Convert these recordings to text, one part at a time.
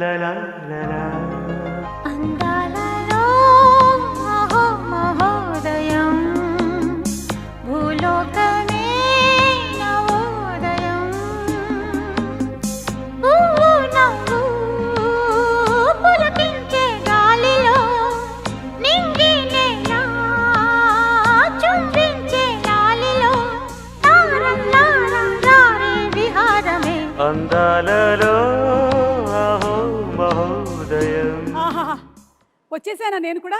లలా లలా అందాలలో మహో మహోదయం భూలోకమే నవోదయం నవ్వు పులకించే గాలిలో నింగి నేల చుంబించే లాలిలో తారల్లారే విహారమే అందాలలో అహో మహోదయం. ఆహాహా. వచ్చేసానా నేను కూడా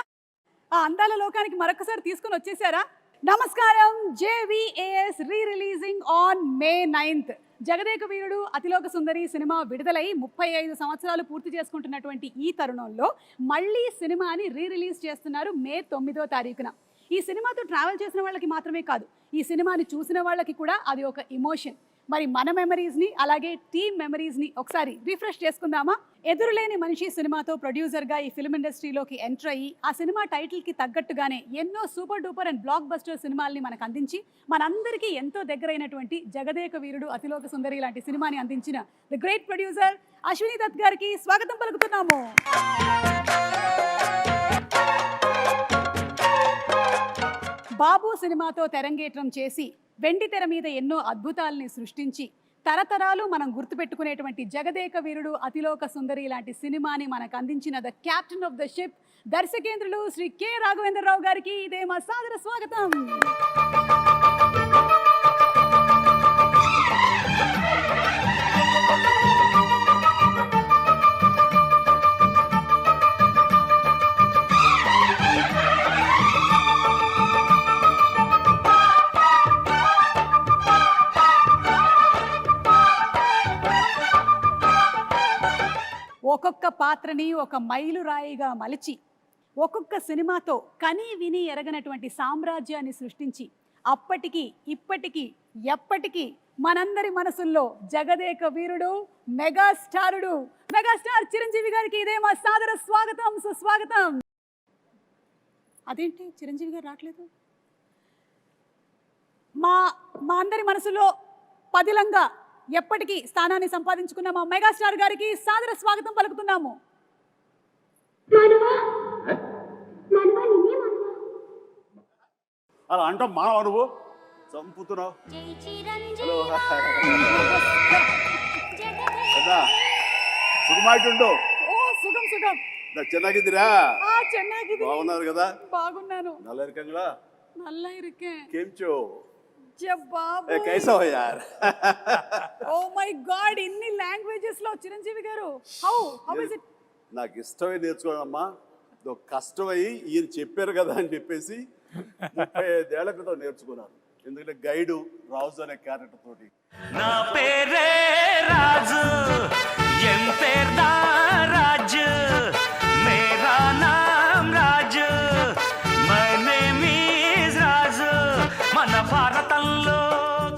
ఆ అందాల లోకానికి మరొకసారి తీసుకుని వచ్చేసారా? నమస్కారం. JVAS re releasing on May 9th. Jagadeka Veerudu Athiloka Sundari cinema విడుదలై 35 సంవత్సరాలు పూర్తి చేసుకుంటున్నటువంటి ఈ తరుణంలో మళ్ళీ సినిమాని రీ రిలీజ్ చేస్తున్నారు May 9వ తారీఖున. ఈ సినిమాతో ట్రావెల్ చేసిన వాళ్ళకి మాత్రమే కాదు, ఈ సినిమాని చూసిన వాళ్ళకి కూడా అది ఒక ఎమోషన్. మరి మన మెమరీస్ని అలాగే టీమ్ మెమరీస్ని ఒకసారి రిఫ్రెష్ చేసుకుందామా? ఎదురులేని మనిషి సినిమాతో ప్రొడ్యూసర్గా ఈ ఫిల్మ్ ఇండస్ట్రీలోకి ఎంటర్ అయ్యి ఆ సినిమా టైటిల్కి తగ్గట్టుగానే ఎన్నో super duper and blockbuster సినిమాల్ని మనకు అందించి మనందరికీ ఎంతో దగ్గరైనటువంటి జగదేక వీరుడు అతిలోక సుందరి లాంటి సినిమాని అందించిన the great producer Ashwini Dutt గారికి స్వాగతం పలుకుతున్నాము. బాబు సినిమాతో తెరంగేట్రం చేసి వెండి తెర మీద ఎన్నో అద్భుతాలని సృష్టించి తరతరాలు మనం గుర్తుపెట్టుకునేటువంటి జగదేక వీరుడు అతిలోక సుందరి లాంటి సినిమాని మనకు అందించిన the captain of the ship దర్శకేంద్రులు శ్రీ కె రాఘవేంద్రరావు గారికి ఇదే మా సాదర స్వాగతం. ఒక్కొక్క పాత్రని ఒక మైలురాయిగా మలిచి ఒక్కొక్క సినిమాతో కని విని ఎరగనటువంటి సామ్రాజ్యాన్ని సృష్టించి అప్పటికి ఇప్పటికీ ఎప్పటికీ మనందరి మనసుల్లో జగదేక వీరుడు మెగాస్టార్ చిరంజీవి గారికి ఇదే మా సాదర స్వాగతం సుస్వాగతం. అదేంటి చిరంజీవి గారు రావట్లేదు? మా అందరి మనసులో పదిలంగా ఎప్పటికీ స్థానాన్ని సంపాదించుకున్న మా మెగాస్టార్ గారికి సాదర స్వాగతం పలుకుతున్నాము. అలా అంటాం మానవ నువ్వు చంపుతున్నావు. హలో సుఖమాయిట్టుండు. ఓ సుఖం సుఖం. ಚೆನ್ನಾಗಿದ್ದೀರಾ? ಚೆನ್ನಾಗಿದ್ದೀನಿ. బాగున్నారు కదా? బాగున్నాను. నల్ల ఇరుకంగా నల్ల ఇరుకే. కేంచో బాబు కైసా హో యార్? ఓ మై గాడ్, ఇన్ని లాంగ్వేజెస్ లో చిరంజీవి గారు హౌ ఇస్ ఇట్? నాకు ఇష్టమై నేర్చుకోవాలమ్మా. కష్టమై ఈయన చెప్పారు కదా అని చెప్పేసి 35 ఏళ్ల క్రితం నేర్చుకున్నాను. ఎందుకంటే గైడు రాజు అనే క్యారెక్టర్ తోటి. నా పేరే రాజు ఎం పేర్దా రాజు మేరా నామ్ రాజు మై నేమ్ ఈజ్ రాజు మన భారతంలో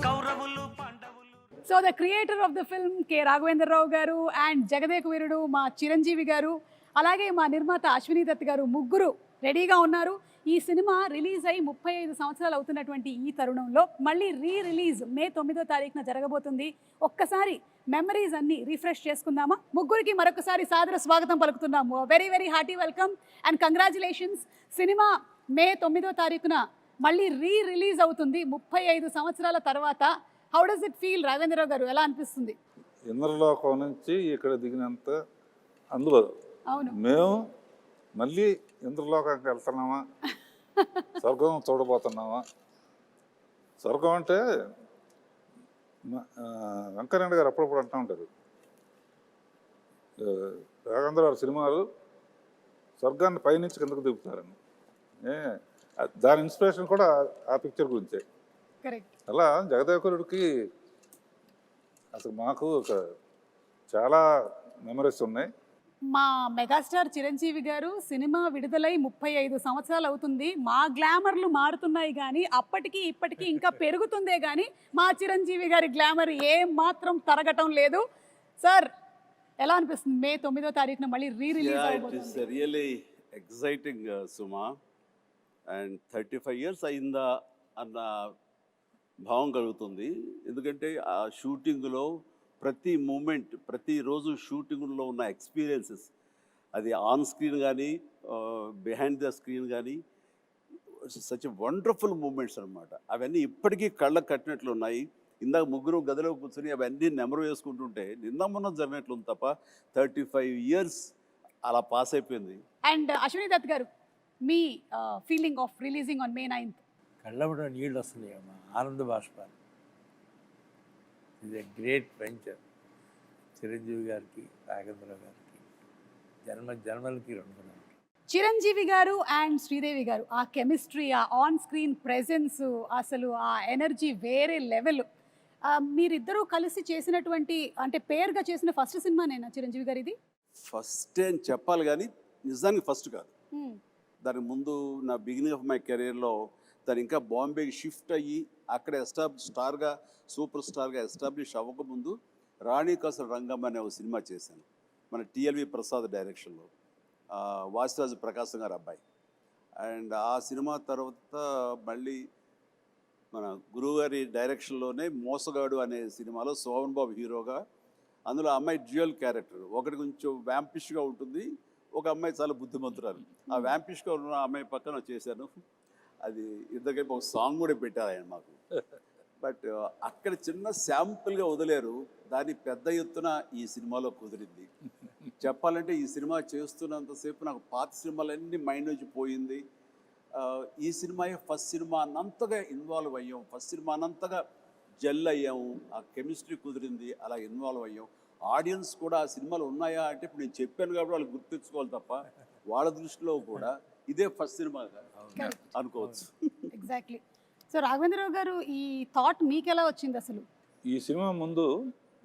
కౌరవులు పాండవులు. So the creator of the film K Raghavendra Rao గారు అండ్ జగదేక వీరుడు మా చిరంజీవి గారు అలాగే మా నిర్మాత అశ్విని దత్ గారు ముగ్గురు రెడీగా ఉన్నారు. ఈ సినిమా రిలీజ్ అయ్యి 35 సంవత్సరాలు అవుతున్నటువంటి ఈ తరుణంలో మళ్ళీ రీ రిలీజ్ May 9వ తారీఖున జరగబోతుంది. ఒక్కసారి మెమరీస్ అన్ని రిఫ్రెష్ చేసుకుందామా? ముగ్గురికి మరొకసారి సాదర స్వాగతం పలుకుతున్నాము. Very very hearty welcome and congratulations. సినిమా May 9వ తారీఖున మళ్ళీ రీ రిలీజ్ అవుతుంది 35 సంవత్సరాల తర్వాత. How does it feel Raghavendra Rao గారు? ఎలా అనిపిస్తుంది? ఇంద్రలోకం నుంచి ఇక్కడ దిగినంత అందులో అవును, మేము మళ్ళీ ఇంద్రలోకానికి వెళ్తున్నామా, స్వర్గం చూడబోతున్నామా? స్వర్గం అంటే వెంకయ్యనాయుడు గారు అప్పుడప్పుడు అంటూ ఉంటారు, రాఘవేంద్ర గారి సినిమాలు స్వర్గాన్ని పైనుంచి కిందకు దిగుతారని. దాని ఇన్స్పిరేషన్ కూడా ఆ పిక్చర్ గురించే. అలా జగదేవకురుడికి అసలు మాకు ఒక చాలా మెమరీస్ ఉన్నాయి. మా మెగాస్టార్ చిరంజీవి గారు సినిమా విడుదలై 35 సంవత్సరాలు అవుతుంది. మా గ్లామర్లు మారుతున్నాయి కానీ అప్పటికి ఇప్పటికీ ఇంకా పెరుగుతుందే కానీ మా చిరంజీవి గారి గ్లామర్ ఏ మాత్రం తరగటం లేదు. సార్ ఎలా అనిపిస్తుంది? May 9వ తారీఖున మళ్ళీ రీ రిలీజ్ అవుతుంది. It is really exciting Suma. And 35 years అయిందా అన్న భావం కలుగుతుంది. ఎందుకంటే ఆ షూటింగ్లో ప్రతి మూమెంట్, ప్రతిరోజు షూటింగ్లో ఉన్న ఎక్స్పీరియన్సెస్, అది ఆన్ స్క్రీన్ కానీ బిహైండ్ ద స్క్రీన్ కానీ, సచ్ వండర్ఫుల్ మూమెంట్స్ అనమాట. అవన్నీ ఇప్పటికీ కళ్ళకు కట్టినట్లు ఉన్నాయి. ఇందాక ముగ్గురు గదిలో కూర్చొని అవన్నీ నెమరు వేసుకుంటుంటే నిన్న మొన్న జరిగినట్లు తప్ప 35 years అలా పాస్ అయిపోయింది. అండ్ అశ్విని దత్ గారు, మీ feeling of releasing on May 9th? కళ్ళబడ నీళ్ళు వస్తున్నాయి అమ్మా, ఆనంద బాష్పాలు. ఇది గ్రేట్ వెంచర్. చిరంజీవి గారికి, రాఘవేంద్రరావు గారికి జన్మలకి రెండు. చిరంజీవి గారు అండ్ శ్రీదేవి గారు, ఆ కెమిస్ట్రీ, ఆ ఆన్ స్క్రీన్ ప్రెజెన్స్, అసలు ఆ ఎనర్జీ వేరే లెవెల్. మీరిద్దరూ కలిసి చేసినటువంటి, అంటే పేరుగా చేసిన ఫస్ట్ సినిమానేనా చిరంజీవి గారు ఇది? ఫస్ట్ అని చెప్పాలి కానీ నిజానికి ఫస్ట్ కాదు. దానికి ముందు నా బిగినింగ్ ఆఫ్ మై కెరీర్లో తను ఇంకా బాంబేకి షిఫ్ట్ అయ్యి అక్కడ స్టార్గా, సూపర్ స్టార్గా ఎస్టాబ్లిష్ అవ్వకముందు రాణి కసర రంగం అనే ఒక సినిమా చేశాను, మన టిఎల్వి ప్రసాద్ డైరెక్షన్లో, వాసిరాజు ప్రకాశం గారు అబ్బాయి. అండ్ ఆ సినిమా తర్వాత మళ్ళీ మన గురువుగారి డైరెక్షన్లోనే మోసగాడు అనే సినిమాలో సోమన్ బాబు హీరోగా, అందులో అమ్మాయి డ్యూయల్ క్యారెక్టర్, ఒకటి కొంచెం వ్యాంపిష్గా ఉంటుంది, ఒక అమ్మాయి చాలా బుద్ధిమంతురాలు. ఆ వ్యాంపిష్గా ఉన్న అమ్మాయి పక్కన చేశాను. అది ఇద్దరికైపు ఒక సాంగ్ కూడా పెట్టారు ఆయన మాకు. బట్ అక్కడ చిన్న శాంపుల్గా వదిలేరు, దాన్ని పెద్ద ఎత్తున ఈ సినిమాలో కుదిరింది. చెప్పాలంటే ఈ సినిమా చేస్తున్నంతసేపు నాకు పాత సినిమాలన్నీ మైండ్ నుంచి పోయింది. ఈ సినిమా ఫస్ట్ సినిమా అన్నంతగా ఇన్వాల్వ్ అయ్యాం, ఫస్ట్ సినిమా అన్నంతగా జెల్ అయ్యాము, ఆ కెమిస్ట్రీ కుదిరింది, అలా ఇన్వాల్వ్ అయ్యాం. ఆడియన్స్ కూడా ఆ సినిమాలు ఉన్నాయా అంటే ఇప్పుడు నేను చెప్పాను కాబట్టి వాళ్ళు గుర్తించుకోవాలి తప్ప వాళ్ళ దృష్టిలో కూడా ఇదే ఫస్ట్ సినిమా అనుకోవచ్చు. ఎగ్జాక్ట్లీ. సో రాఘవేంద్రరావు గారు, ఈ థాట్ మీకు ఎలా వచ్చింది అసలు? ఈ సినిమా ముందు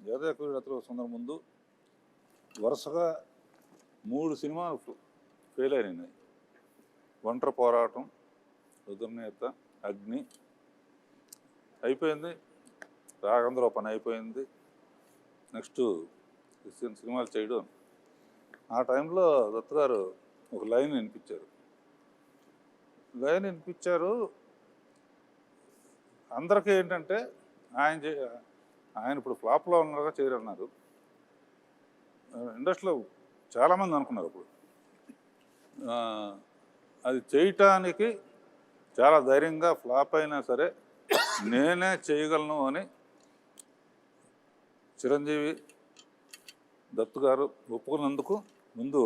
జగదేక సుందరం ముందు వరుసగా 3 సినిమాలు ఫెయిల్ అయినాయి. ఒంటరి పోరాటం, రుద్రనేత, అగ్ని అయిపోయింది, రాఘవేంద్ర పని అయిపోయింది, నెక్స్ట్ సినిమాలు చేయడం. ఆ టైంలో దత్ గారు ఒక లైన్ వినిపించారు. అందరికీ ఏంటంటే ఆయన ఇప్పుడు ఫ్లాప్లో ఉన్నారుగా చేయరన్నారు. ఇండస్ట్రీలో చాలామంది అనుకున్నారు అప్పుడు. అది చేయటానికి చాలా ధైర్యంగా ఫ్లాప్ అయినా సరే నేనే చేయగలను అని చిరంజీవి దత్ గారు ఒప్పుకున్నందుకు ముందు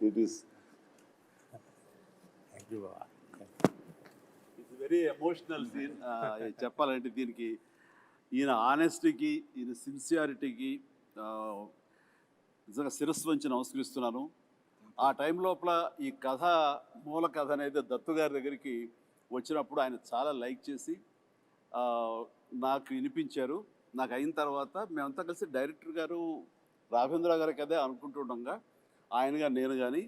it is it's very emotional scene. చెప్పాలంటే దీనికి ఈయన ఆనెస్టీకి, ఈయన సిన్సియారిటీకి నిజంగా శిరస్సు వంచి నమస్కరిస్తున్నాను. ఆ టైం లోపల ఈ కథ, మూల కథ అనేది దత్తు గారి దగ్గరికి వచ్చినప్పుడు ఆయన చాలా లైక్ చేసి నాకు వినిపించారు. నాకు అయిన తర్వాత మేమంతా కలిసి డైరెక్టర్ గారు రాఘవేంద్ర గారి కదే అనుకుంటుండగా ఆయనగా నేను కానీ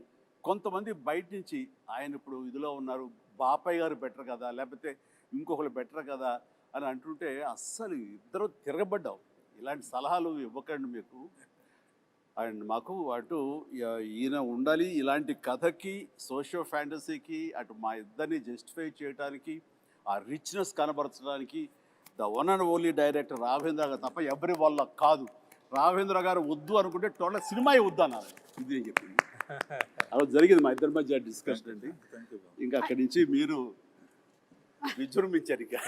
కొంతమంది బయట నుంచి ఆయన ఇప్పుడు ఇదిలో ఉన్నారు, బాపయ్య గారు బెటర్ కదా, లేకపోతే ఇంకొకరు బెటర్ కదా అని అంటుంటే అస్సలు ఇద్దరు తిరగబడ్డావు. ఇలాంటి సలహాలు ఇవ్వకండి మీకు. అండ్ మాకు అటు ఈయన ఉండాలి, ఇలాంటి కథకి, సోషియో ఫ్యాంటసీకి, అటు మా ఇద్దరిని జస్టిఫై చేయడానికి, ఆ రిచ్నెస్ కనబరచడానికి the one and only director Raghavendra గారు తప్ప ఎవరి వల్ల కాదు. రాఘవేంద్ర గారు వద్దు అనుకుంటే టోటల్ సినిమా వద్దు అన్నారు. ఇది నేను చెప్పింది. అలా జరిగింది మా ఇద్దరి మధ్య డిస్కషన్ అండి. ఇంకా అక్కడి నుంచి మీరు విజృంభించారు. ఇంకా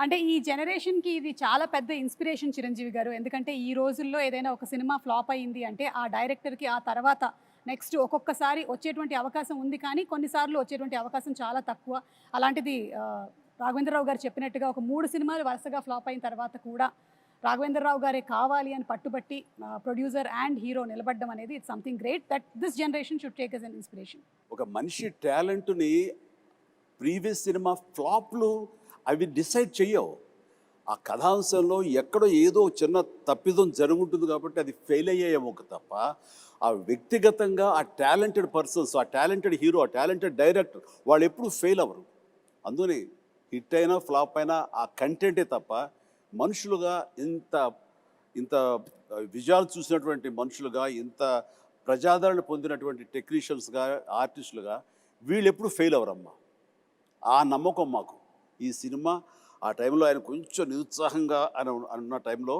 అంటే ఈ జనరేషన్కి ఇది చాలా పెద్ద ఇన్స్పిరేషన్ చిరంజీవి గారు. ఎందుకంటే ఈ రోజుల్లో ఏదైనా ఒక సినిమా ఫ్లాప్ అయింది అంటే ఆ డైరెక్టర్కి ఆ తర్వాత నెక్స్ట్ ఒక్కొక్కసారి వచ్చేటువంటి అవకాశం ఉంది, కానీ కొన్నిసార్లు వచ్చేటువంటి అవకాశం చాలా తక్కువ. అలాంటిది రాఘవేంద్రరావు గారు చెప్పినట్టుగా ఒక 3 సినిమాలు వరుసగా ఫ్లాప్ అయిన తర్వాత కూడా రాఘవేంద్రరావు గారే కావాలి అని పట్టుబట్టి ప్రొడ్యూసర్ అండ్ హీరో నిలబడడం అనేది it's something great that this generation should take as an inspiration. ఒక మనిషి టాలెంట్ని ప్రీవియస్ సినిమా ఫ్లాప్లు అవి డిసైడ్ చెయ్యవు. ఆ కథాంశంలో ఎక్కడో ఏదో చిన్న తప్పిదం జరుగుతుంది కాబట్టి అది ఫెయిల్ అయ్యేమో తప్ప ఆ వ్యక్తిగతంగా ఆ టాలెంటెడ్ పర్సన్స్, ఆ టాలెంటెడ్ హీరో, ఆ టాలెంటెడ్ డైరెక్టర్ వాళ్ళు ఎప్పుడూ ఫెయిల్ అవ్వరు. అందుకని హిట్ అయినా ఫ్లాప్ అయినా ఆ కంటెంటే తప్ప మనుషులుగా ఇంత విజయాలు చూసినటువంటి మనుషులుగా, ఇంత ప్రజాదరణ పొందినటువంటి టెక్నీషియన్స్గా, ఆర్టిస్టులుగా వీళ్ళు ఎప్పుడు ఫెయిల్ అవ్వరమ్మా. ఆ నమ్మకం మాకు. ఈ సినిమా ఆ టైంలో ఆయన కొంచెం నిరుత్సాహంగా అన్న టైంలో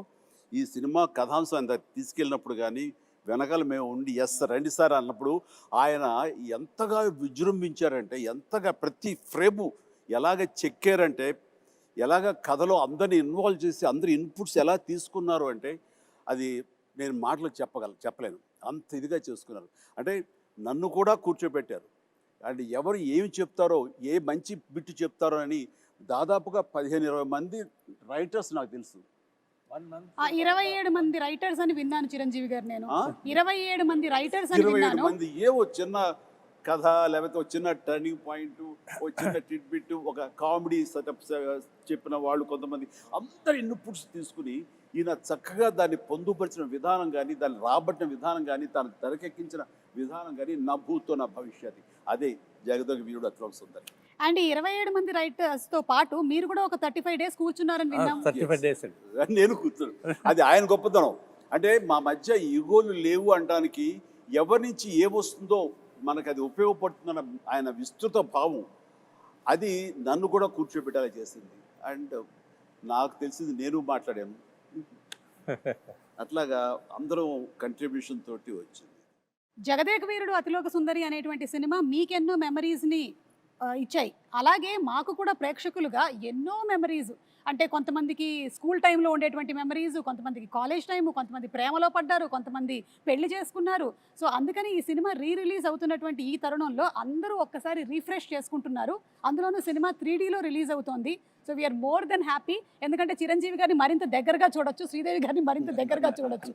ఈ సినిమా కథాంశం అంత తీసుకెళ్ళినప్పుడు కానీ వెనకాల మేము ఉండి ఎస్ రండి సార్ అన్నప్పుడు ఆయన ఎంతగా విజృంభించారంటే, ఎంతగా ప్రతి ఫ్రేము ఎలాగ చెక్కారంటే, ఎలాగ కథలో అందరిని ఇన్వాల్వ్ చేసి అందరి ఇన్పుట్స్ ఎలా తీసుకున్నారు అంటే అది నేను మాటలు చెప్పలేను, అంత ఇదిగా చేసుకున్నారు. అంటే నన్ను కూడా కూర్చోబెట్టారు అండ్ ఎవరు ఏమి చెప్తారో, ఏ మంచి బిట్టు చెప్తారో అని దాదాపుగా 15-20 మంది రైటర్స్ నాకు తెలుసు. 1 month 27 మంది రైటర్స్ అని విన్నాను చిరంజీవి గారు. నేను 27 మంది రైటర్స్ అని 27 విన్నాను. మంది ఏవో చిన్న కథ, లేకపోతే ఒక చిన్న టర్నింగ్ పాయింట్, ఒక చిన్న టిడ్బిట్, ఒక కామెడీ సెటప్ చెప్పిన వాళ్ళు కొంతమంది, అందరి ఇన్పుట్స్ తీసుకుని ఈయన చక్కగా దాన్ని పొందుపరిచిన విధానం కానీ, దాన్ని రాబట్టిన విధానం కానీ, తాను తెరకెక్కించిన విధానం కానీ నా భూతో నా భవిష్యత్తు, అదే జగదేక వీరుడు అతిలోక సుందరి. అండ్ 27 మంది రైటర్స్ తో పాటు మీరు కూడా ఒక 35 డేస్ కూర్చున్నారని విన్నాం. 35 days అండి. నేను కూర్చున్నాను, అది ఆయన గొప్పతనం. అంటే మా మధ్య ఈగోలు లేవు అనడానికి, ఎవరి నుంచి ఏమొస్తుందో మనకు అది ఉపయోగపడుతుందన్న ఆయన విస్తృత భావం, అది నన్ను కూడా కూర్చోబెట్టాలి చేసింది. అండ్ నాకు తెలిసింది నేను మాట్లాడాను, అట్లాగా అందరం కంట్రిబ్యూషన్ తోటి వచ్చింది. జగదేక వీరుడు అతిలోక సుందరి అనేటువంటి సినిమా మీకెన్నో మెమరీస్ని ఇచ్చాయి. అలాగే మాకు కూడా ప్రేక్షకులుగా ఎన్నో మెమరీస్, అంటే కొంతమందికి స్కూల్ టైంలో ఉండేటువంటి మెమరీస్, కొంతమందికి కాలేజ్ టైము, కొంతమంది ప్రేమలో పడ్డారు, కొంతమంది పెళ్లి చేసుకున్నారు. సో అందుకని ఈ సినిమా రిలీజ్ అవుతున్నటువంటి ఈ తరుణంలో అందరూ ఒక్కసారి రీఫ్రెష్ చేసుకుంటున్నారు. అందులోనూ సినిమా 3Dలో రిలీజ్ అవుతోంది. So we're more than happy. ఎందుకంటే చిరంజీవి గారిని మరింత దగ్గరగా చూడొచ్చు, శ్రీదేవి గారిని మరింత దగ్గరగా చూడొచ్చు.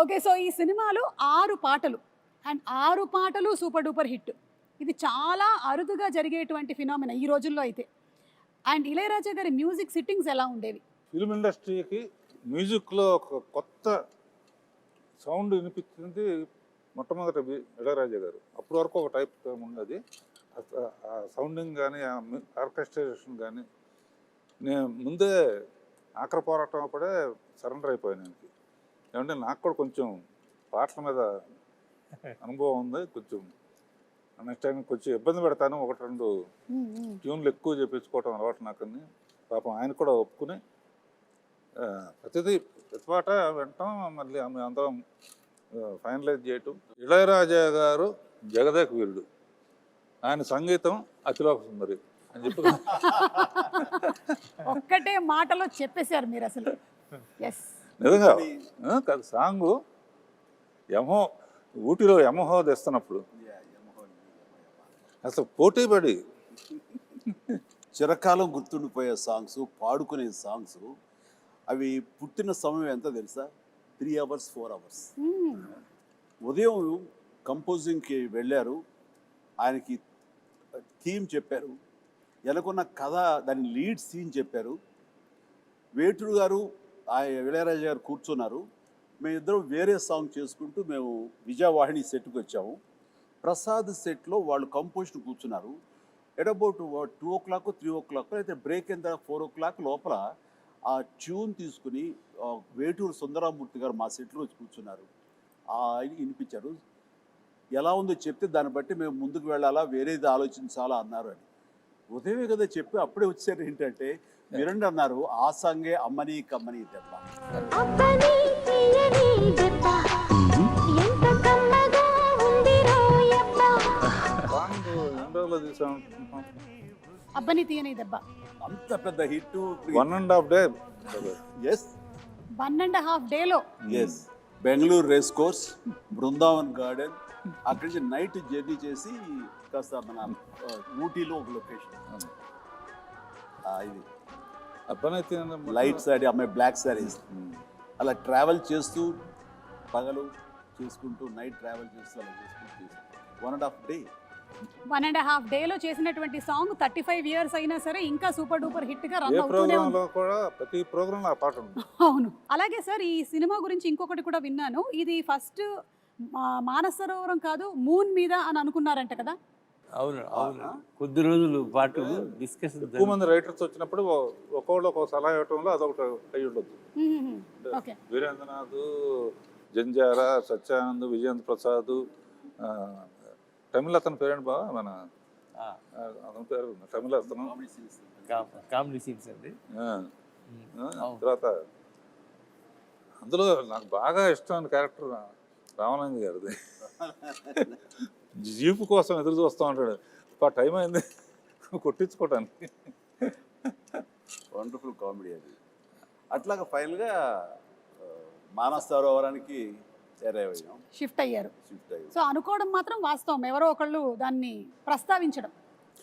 ఓకే, సో ఈ సినిమాలో 6 పాటలు అండ్ 6 పాటలు సూపర్ డూపర్ హిట్. ఇది చాలా అరుదుగా జరిగేటువంటి ఫినామినా ఈ రోజుల్లో అయితే. అండ్ ఇళయరాజా గారి మ్యూజిక్ సిట్టింగ్స్ ఎలా ఉండేవి? ఫిల్మ్ ఇండస్ట్రీకి మ్యూజిక్లో ఒక కొత్త సౌండ్ వినిపించింది మొట్టమొదట ఇళయరాజా గారు. అప్పటి వరకు ఒక టైప్ ఉన్నది, ఆ సౌండింగ్ కానీ, ఆ ఆర్కెస్ట్రేషన్ కానీ. నేను ముందే ఆఖరి పోరాటం అప్పుడే సరెండర్ అయిపోయాను. ఏమంటే నాకు కూడా కొంచెం పాటల మీద అనుభవం ఉంది, కొంచెం నెక్స్ట్ టైం కొంచెం ఇబ్బంది పెడతాను, 1-2 ట్యూన్లు ఎక్కువ చేపించుకోవటం అలవాటు నాకని. పాపం ఆయన కూడా ఒప్పుకుని ప్రతి పాట వింటాం, మళ్ళీ ఆమె అందరం ఫైనలైజ్ చేయటం. ఇళయరాజా గారు జగదేక వీరుడు, ఆయన సంగీతం అతిలోక సుందరి అని చెప్పి ఒక్కటే మాటలో చెప్పేశారు మీరు అసలు. ఎస్, నిజంగా కాదు, సాంగు ఊటీలో యమహో తెస్తున్నప్పుడు అసలు పోటీ పడి చిరకాలం గుర్తుండిపోయే సాంగ్స్, పాడుకునే సాంగ్స్, అవి పుట్టిన సమయం ఎంత తెలుసా? 3 hours 4 hours. ఉదయం కంపోజింగ్కి వెళ్ళారు, ఆయనకి థీమ్ చెప్పారు, ఎలాగొన్న కథ దాని లీడ్ సీన్ చెప్పారు. వేటూరు గారు ఇళయరాజా గారు కూర్చున్నారు, మేమిద్దరం వేరే సాంగ్ చేసుకుంటూ మేము విజయవాహిని సెట్కి వచ్చాము. ప్రసాద్ సెట్లో వాళ్ళు కంపోజిషన్ కూర్చున్నారు. ఎట్ అబౌట్ 2 o'clock 3 o'clock అయితే బ్రేక్ అయిన 4 o'clock లోపల ఆ ట్యూన్ తీసుకుని వేటూరు సుందరామూర్తి గారు మా సెట్లో వచ్చి కూర్చున్నారు, వినిపించారు. ఎలా ఉందో చెప్తే దాన్ని బట్టి మేము ముందుకు వెళ్ళాలా, వేరేది ఆలోచించాలా అన్నారు అని. ఉదయమే కదా చెప్పి అప్పుడే వచ్చారు. ఏంటంటే విరండి అన్నారు, ఆ సాంగే అమ్మని కమ్మని దెబ్బ. అబ్బని తీయని దెబ్బ అంత పెద్ద హిట్, 1.5 day. ఎస్, 1.5 డేలో. Yes, Bengaluru race course, Brindavan garden, అక్కడి నుంచి నైట్ జర్నీ చేసి కాస్త మన ఊటీలో ఒక లొకేషన్, ఇది అబ్బనైతే లైట్ సారీ, అమ్మాయి బ్లాక్ సారీస్, అలా ట్రావెల్ చేస్తూ పగలు చేసుకుంటూ నైట్ ట్రావెల్ చేస్తూ అలా చేసుకుంటూ 1.5 day. 1.5 డేలో చేసినటువంటి సాంగ్ 35 years అయినా సరే ఇంకా సూపర్ డూపర్ హిట్ గా రన్ ఏ అవుతూనే ఉంది. ప్రోగ్రాంలో కూడా ప్రతి ప్రోగ్రాంలో ఆ పాట ఉంది. అవును. అలాగే సార్, ఈ సినిమా గురించి ఇంకొకటి కూడా విన్నాను, ఇది ఫస్ట్ మానస సరోవరం కాదు మూన్ మీద అని అనుకున్నారంట కదా? అవును అవును, కొద్ది రోజులు పాటు డిస్కషన్. ఎక్కువ మంది రైటర్స్ వచ్చినప్పుడు ఒక్కొక్కళ్ళు ఒక్కొక్క సలహా ఇవ్వటంలో అదొకటి అయ్యి ఉండొచ్చు. ఓకే. వీరేంద్రనాథ్, జంజారా, సత్యానంద్, విజయేంద్ర ప్రసాద్, తమిళ అతని పేరేంటి బాగా మన అతని పేరు తమిళ అతను కామెడీ సీన్స్ అండి. తర్వాత అందులో నాకు బాగా ఇష్టమైన క్యారెక్టర్ రామానంద్ గారిది. జీపు కోసం ఎదురు చూస్తూ ఉంటాడు, టైం అయింది కొట్టించుకోవటానికి. వండర్ఫుల్ కామెడీ అది. అట్లాగా ఫైనల్గా మానస సరోవరానికి చేరయ్యాం, షిఫ్ట్ అయ్యారు. షిఫ్ట్ అయ్యాం. సో అనుకోవడం మాత్రం వాస్తవం, ఎవరో ఒకళ్ళు దాన్ని ప్రస్తావించడం.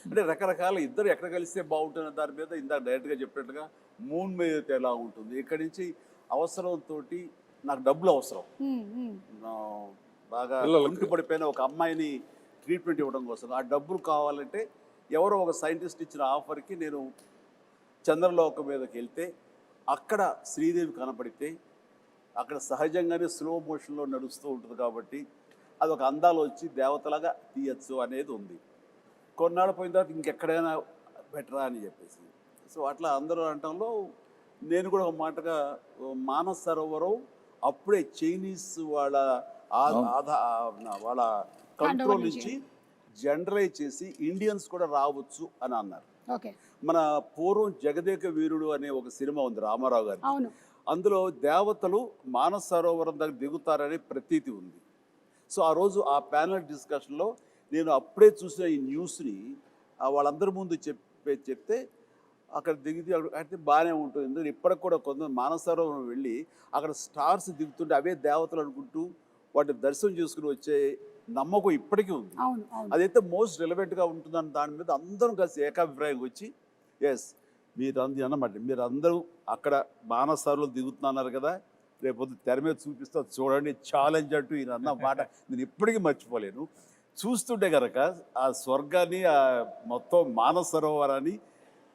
అంటే రకరకాల ఇద్దరు ఎక్కడ కలిస్తే బాగుంటుంది దాని మీద ఇందాక డైరెక్ట్గా చెప్పినట్టుగా మూన్ మీద అయితే ఎలా ఉంటుంది, ఇక్కడి నుంచి అవసరంతో నాకు డబ్బులు అవసరం, బాగా ఇంటి పడిపోయిన ఒక అమ్మాయిని ట్రీట్మెంట్ ఇవ్వడం కోసం ఆ డబ్బులు కావాలంటే ఎవరో ఒక సైంటిస్ట్ ఇచ్చిన ఆఫర్కి నేను చంద్రలోకం మీదకి వెళ్తే అక్కడ శ్రీదేవి కనపడితే అక్కడ సహజంగానే స్లో మోషన్లో నడుస్తూ ఉంటుంది కాబట్టి అదొక అందాలు వచ్చి దేవతలాగా తీయచ్చు అనేది ఉంది. కొన్నాళ్ళు పోయిన తర్వాత ఇంకెక్కడైనా బెటరా అని చెప్పేసి, సో అట్లా అందరూ అనటంలో నేను కూడా ఒక మాటగా మానస సరోవరం అప్పుడే చైనీస్ వాళ్ళ వాళ్ళ కంట్రోల్ నుంచి జనరలైజ్ చేసి ఇండియన్స్ కూడా రావచ్చు అని అన్నారు. మన పూర్వం జగదేక వీరుడు అనే ఒక సినిమా ఉంది రామారావు గారి, అందులో దేవతలు మానస సరోవరం దగ్గర దిగుతారనే ప్రతీతి ఉంది. సో ఆ రోజు ఆ ప్యానల్ డిస్కషన్లో నేను అప్పుడే చూసిన ఈ న్యూస్ని వాళ్ళందరి ముందు చెప్తే అక్కడ దిగితే అయితే బాగానే ఉంటుంది. ఎందుకంటే ఇప్పటికి కూడా కొంత మానస సరోవరం వెళ్ళి అక్కడ స్టార్స్ దిగుతుంటే అవే దేవతలు అనుకుంటూ వాటిని దర్శనం చేసుకుని వచ్చే నమ్మకం ఇప్పటికీ ఉంది. అదైతే మోస్ట్ రిలవెంట్గా ఉంటుందని దాని మీద అందరం కలిసి ఏకాభిప్రాయం వచ్చి ఎస్ మీరు అన్నమాట, మీరు అందరూ అక్కడ మానస సరోవరం దిగుతున్నారు కదా, రేపొద్దు తెర మీద చూపిస్తా చూడండి ఛాలెంజ్ అంటూ ఈయన అన్న మాట నేను ఇప్పటికీ మర్చిపోలేను. చూస్తుంటే కనుక ఆ స్వర్గాన్ని ఆ మొత్తం మానస సరోవరాన్ని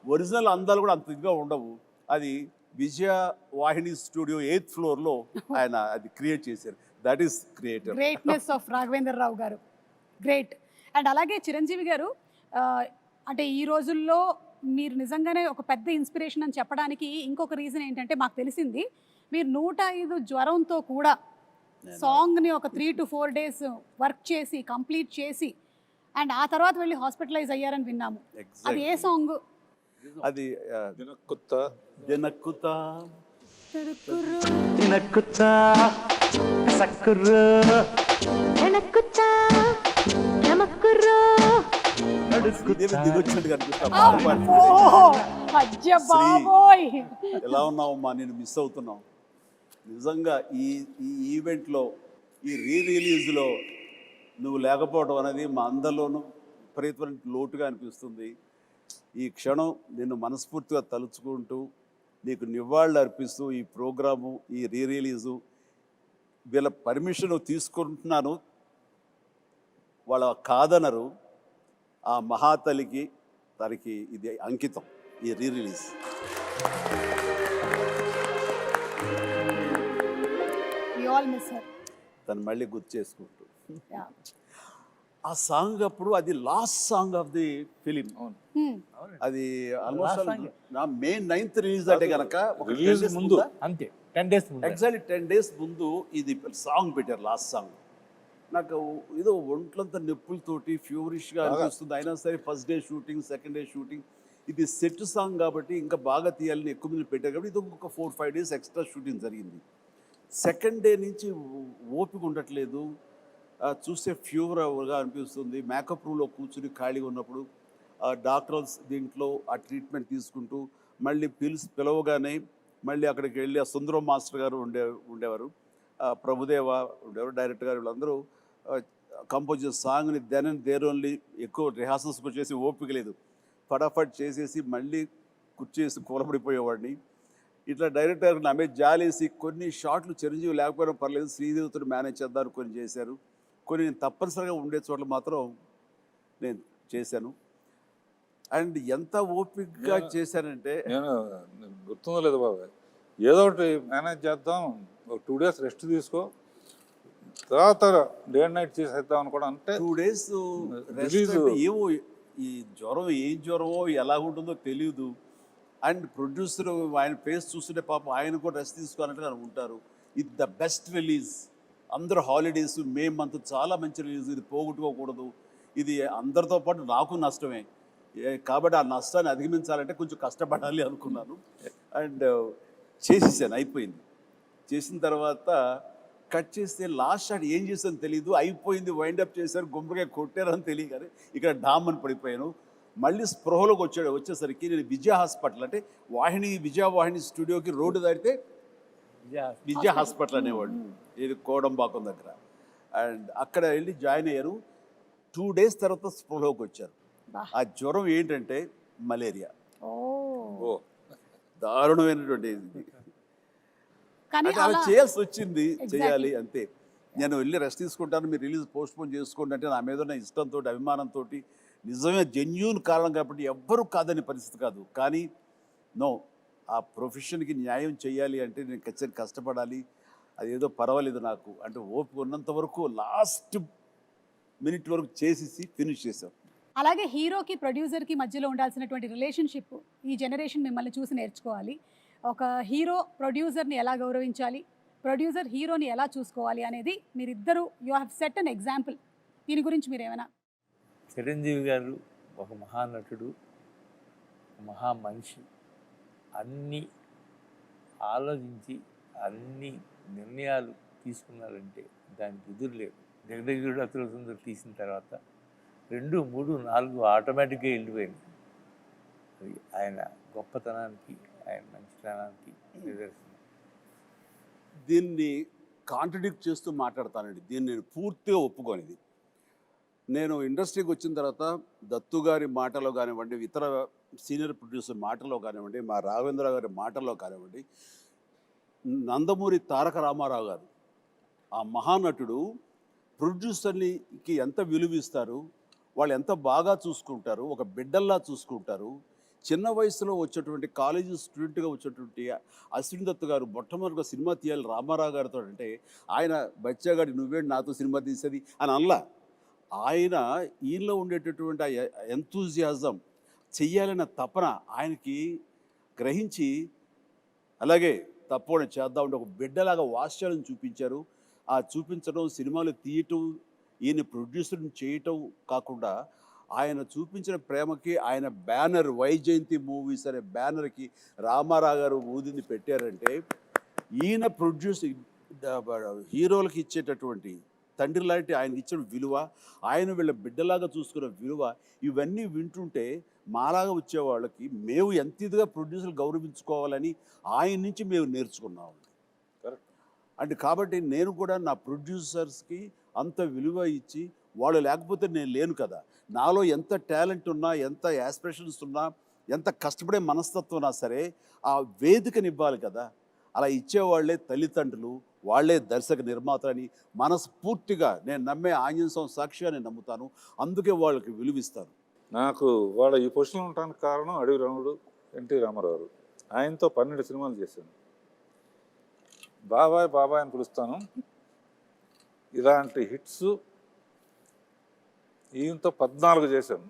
ఒరిజినల్ అందాలు కూడా అంత ఇదిగా ఉండవు. అది విజయ వాహిని స్టూడియో 8th ఫ్లోర్లో ఆయన అది క్రియేట్ చేశారు. That is greatness of Raghavendra Rao గారు, గ్రేట్. అండ్ అలాగే చిరంజీవి గారు, అంటే ఈ రోజుల్లో మీరు నిజంగానే ఒక పెద్ద ఇన్స్పిరేషన్ అని చెప్పడానికి ఇంకొక రీజన్ ఏంటంటే మాకు తెలిసింది మీరు 105 జ్వరంతో కూడా సాంగ్ని ఒక 3 to 4 days వర్క్ చేసి కంప్లీట్ చేసి అండ్ ఆ తర్వాత వెళ్ళి హాస్పిటలైజ్ అయ్యారని విన్నాము. అది ఏ సాంగ్? అది ఎలా ఉన్నావమ్మా, నేను మిస్ అవుతున్నావు నిజంగా. ఈ ఈవెంట్లో ఈ రిలీజ్లో నువ్వు లేకపోవడం అనేది మా అందరిలోనూ విపరీతమైన లోటుగా అనిపిస్తుంది. ఈ క్షణం నిన్ను మనస్ఫూర్తిగా తలుచుకుంటూ నీకు నివాళులు అర్పిస్తూ ఈ ప్రోగ్రాము ఈ రిలీజు వీళ్ళ పర్మిషన్ తీసుకుంటున్నాను, వాళ్ళ కాదనరు. ఆ మహాతలికి తనకి ఇది అంకితం ఈ రిలీజ్. తను మళ్ళీ గుర్తు చేసుకుంటూ ఆ సాంగ్ అప్పుడు అది last song of the film. అది ఆల్మోస్ట్ May 9th రిలీజ్ అంటే కనుక ముందు అంతే 10 days ఎగ్జాక్ట్లీ 10 days ముందు ఇది సాంగ్ పెట్టారు, లాస్ట్ సాంగ్. నాకు ఏదో ఒంట్లంతా నొప్పులతోటి ఫ్యూరిష్గా అనిపిస్తుంది. అయినా సరే first day shooting, second day shooting, ఇది సెట్ సాంగ్ కాబట్టి ఇంకా బాగా తీయాలని ఎక్కువ మంది పెట్టారు కాబట్టి ఇది ఒక 4-5 days ఎక్స్ట్రా షూటింగ్ జరిగింది. సెకండ్ డే నుంచి ఓపిక ఉండట్లేదు, చూస్తే ఫీవర్గా అనిపిస్తుంది. మేకప్ రూమ్లో కూర్చుని ఖాళీగా ఉన్నప్పుడు డాక్టర్స్ దీంట్లో ఆ ట్రీట్మెంట్ తీసుకుంటూ మళ్ళీ పిలవగానే మళ్ళీ అక్కడికి వెళ్ళి ఆ సుందరం మాస్టర్ గారు ఉండేవారు, ప్రభుదేవ ఉండేవారు, డైరెక్టర్ గారు, వీళ్ళందరూ కంపోజ్ చేసే సాంగ్ని దెన్ అండ్ దేర్ ఓన్లీ ఎక్కువ రిహార్సల్స్కి వచ్చేసి ఓపిక లేదు, ఫటాఫట్ చేసేసి మళ్ళీ కుర్చేసి కూలబడిపోయేవాడిని. ఇట్లా డైరెక్టర్ నా మీద జాలేసి కొన్ని షాట్లు చిరంజీవి లేకపోయినా పర్లేదు శ్రీదేవితో మేనేజ్ చేద్దాం కొన్ని చేశారు, కొన్ని నేను తప్పనిసరిగా ఉండే చోట్ల మాత్రం నేను చేశాను. అండ్ ఎంత ఓపికగా చేశానంటే నేను గుర్తుందో లేదు బాబాయ్, ఏదో ఒకటి మేనేజ్ చేద్దాం, ఒక 2 days రెస్ట్ తీసుకో, తర్వాత డే అండ్ నైట్ చేసేద్దాం అని కూడా అంటే 2 days ఏమో ఈ జ్వరం ఏం జ్వరమో ఎలా ఉంటుందో తెలియదు. అండ్ ప్రొడ్యూసర్ ఆయన ఫేస్ చూస్తుంటే పాపం ఆయన కూడా రెస్ట్ తీసుకోవాలంటే అనుకుంటారు. ఇది ద బెస్ట్ రిలీజ్, అందరూ హాలిడేస్, May month చాలా మంచి రిలీజ్, ఇది పోగొట్టుకోకూడదు, ఇది అందరితో పాటు నాకు నష్టమే, కాబట్టి ఆ నష్టాన్ని అధిగమించాలంటే కొంచెం కష్టపడాలి అనుకున్నాను. అండ్ చేసేసాను, అయిపోయింది. చేసిన తర్వాత కట్ చేస్తే లాస్ట్ షాట్ ఏం చేసాను తెలీదు, అయిపోయింది, వైండప్ చేశారు, గుమ్మడికాయ కొట్టారని తెలియదు. కానీ ఇక్కడ డామ్ అని పడిపోయాను. మళ్ళీ స్పృహలోకి వచ్చేసరికి నేను విజయ హాస్పిటల్, అంటే విజయవాహిని స్టూడియోకి రోడ్డు దాటితే విజయ హాస్పిటల్ అనేవాడు, ఇది కోడంబాకం దగ్గర. అండ్ అక్కడ వెళ్ళి జాయిన్ అయ్యారు. 2 days తర్వాత స్పృహలోకి వచ్చారు. ఆ జ్వరం ఏంటంటే మలేరియా. ఓ దారుణమైనటువంటి ఇది. కానీ అంటే అలా చేయాల్సి వచ్చింది, చేయాలి అంతే. నేను వెళ్ళి రెస్ట్ తీసుకుంటాను, మీరు రిలీజ్ పోస్ట్పోన్ చేసుకోండి అంటే నా మీద ఉన్న ఇష్టంతో, అభిమానంతో, నిజమే జెన్యూన్ కారణం కాబట్టి ఎవ్వరూ కాదని పరిస్థితి కాదు. కానీ నో, ఆ ప్రొఫెషన్కి న్యాయం చేయాలి అంటే నేను ఖచ్చితంగా కష్టపడాలి. అదేదో పర్వాలేదు నాకు అంటే ఓపిక ఉన్నంత వరకు లాస్ట్ మినిట్ వరకు చేసేసి ఫినిష్ చేశాం. అలాగే హీరోకి ప్రొడ్యూసర్కి మధ్యలో ఉండాల్సినటువంటి రిలేషన్షిప్ ఈ జనరేషన్ మిమ్మల్ని చూసి నేర్చుకోవాలి. ఒక హీరో ప్రొడ్యూసర్ని ఎలా గౌరవించాలి, ప్రొడ్యూసర్ హీరోని ఎలా చూసుకోవాలి అనేది మీరిద్దరూ you have set an example. దీని గురించి మీరు ఏమైనా? చిరంజీవి గారు ఒక మహానటుడు, మహా మనిషి. అన్నీ ఆలోచించి అన్ని నిర్ణయాలు తీసుకున్నారంటే దానికి ఎదురు లేదు. జగదేగుడు అతుల సుందరి తీసిన తర్వాత 2, 3, 4 ఆటోమేటిక్గా వెళ్ళిపోయింది. అది ఆయన గొప్పతనానికి, ఆయన మంచితనానికి నిదర్శనం. దీన్ని కాంట్రడిక్ట్ చేస్తూ మాట్లాడతానండి. దీన్ని నేను పూర్తిగా ఒప్పుకోనిది. నేను ఇండస్ట్రీకి వచ్చిన తర్వాత దత్తు గారి మాటలో కానివ్వండి, ఇతర సీనియర్ ప్రొడ్యూసర్ మాటలో కానివ్వండి, మా రాఘవేంద్ర గారి మాటల్లో కానివ్వండి, నందమూరి తారక రామారావు గారు ఆ మహానటుడు ప్రొడ్యూసర్కి ఎంత విలువిస్తారు, వాళ్ళు ఎంత బాగా చూసుకుంటారు, ఒక బిడ్డల్లా చూసుకుంటారు. చిన్న వయసులో వచ్చేటువంటి కాలేజీ స్టూడెంట్గా వచ్చేటువంటి అశ్విన్ దత్ గారు మొట్టమొదటిగా సినిమా తీయాలి రామారావు గారితో అంటే ఆయన బచ్చాగాడి నువ్వేంటి నాతో సినిమా తీసేది అని అనలా. ఆయన ఈయనలో ఉండేటటువంటి ఆ ఎంతూజియాజం, చెయ్యాలన్న తపన ఆయనకి గ్రహించి అలాగే తప్పకుండా చేద్దామంటే ఒక బిడ్డలాగా వాత్సల్యం చూపించారు. ఆ చూపించడం, సినిమాలు తీయటం, ఈయన ప్రొడ్యూసర్ని చేయటం కాకుండా ఆయన చూపించిన ప్రేమకి ఆయన బ్యానర్ వైజయంతి మూవీస్ అనే బ్యానర్కి రామారావు గారు ఊదిని పెట్టారంటే ఈయన హీరోలకు ఇచ్చేటటువంటి తండ్రి లాంటి ఆయనకి ఇచ్చిన విలువ, ఆయన వీళ్ళ బిడ్డలాగా చూసుకున్న విలువ, ఇవన్నీ వింటుంటే మాలాగా వచ్చేవాళ్ళకి మేము ఎంత ఇదిగా ప్రొడ్యూసర్లు గౌరవించుకోవాలని ఆయన నుంచి మేము నేర్చుకున్నాం. అంటే కాబట్టి నేను కూడా నా ప్రొడ్యూసర్స్కి అంత విలువ ఇచ్చి, వాళ్ళు లేకపోతే నేను లేను కదా. నాలో ఎంత టాలెంట్ ఉన్నా, ఎంత యాస్పిరేషన్స్ ఉన్నా, ఎంత కష్టపడే మనస్తత్వం ఉన్నా సరే ఆ వేదికనివ్వాలి కదా. అలా ఇచ్చేవాళ్లే తల్లిదండ్రులు, వాళ్లే దర్శక నిర్మాతలని మనస్ఫూర్తిగా నేను నమ్మే ఆంజనేయ స్వామి సాక్షిగా నేను నమ్ముతాను. అందుకే వాళ్ళకి విలువిస్తాను. నాకు వాళ్ళ ఈ పొజిషన్లో ఉండడానికి కారణం అడవి రాముడు, ఎన్టీ రామారావు గారు. ఆయనతో 12 సినిమాలు చేశాను. బాబాయ్ బాబాయ్ అని పిలుస్తాను. ఇలాంటి హిట్స్ ఈయనతో 14 చేశాను.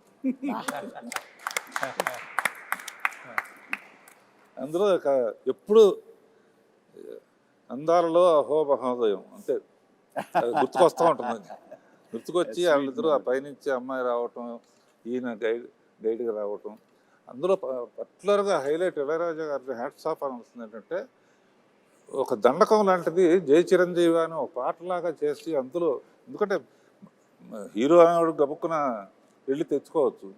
అందులో ఎప్పుడు అందాలలో అహో మహోదయం అంతే గుర్తుకొస్తూ ఉంటుంది. గుర్తుకొచ్చి వాళ్ళిద్దరూ ఆ పైనుంచి అమ్మాయి రావటం, ఈయన గైడ్గా రావటం. అందులో పర్టికులర్గా హైలైట్ ఇళయరాజా గారి హ్యాట్స్ ఆఫ్ అనిపిస్తుంది ఏంటంటే, ఒక దండకం లాంటిది జై చిరంజీవి అని ఒక పాటలాగా చేసి అందులో, ఎందుకంటే హీరో అనేవాడు గబుక్కున వెళ్ళి తెచ్చుకోవచ్చు.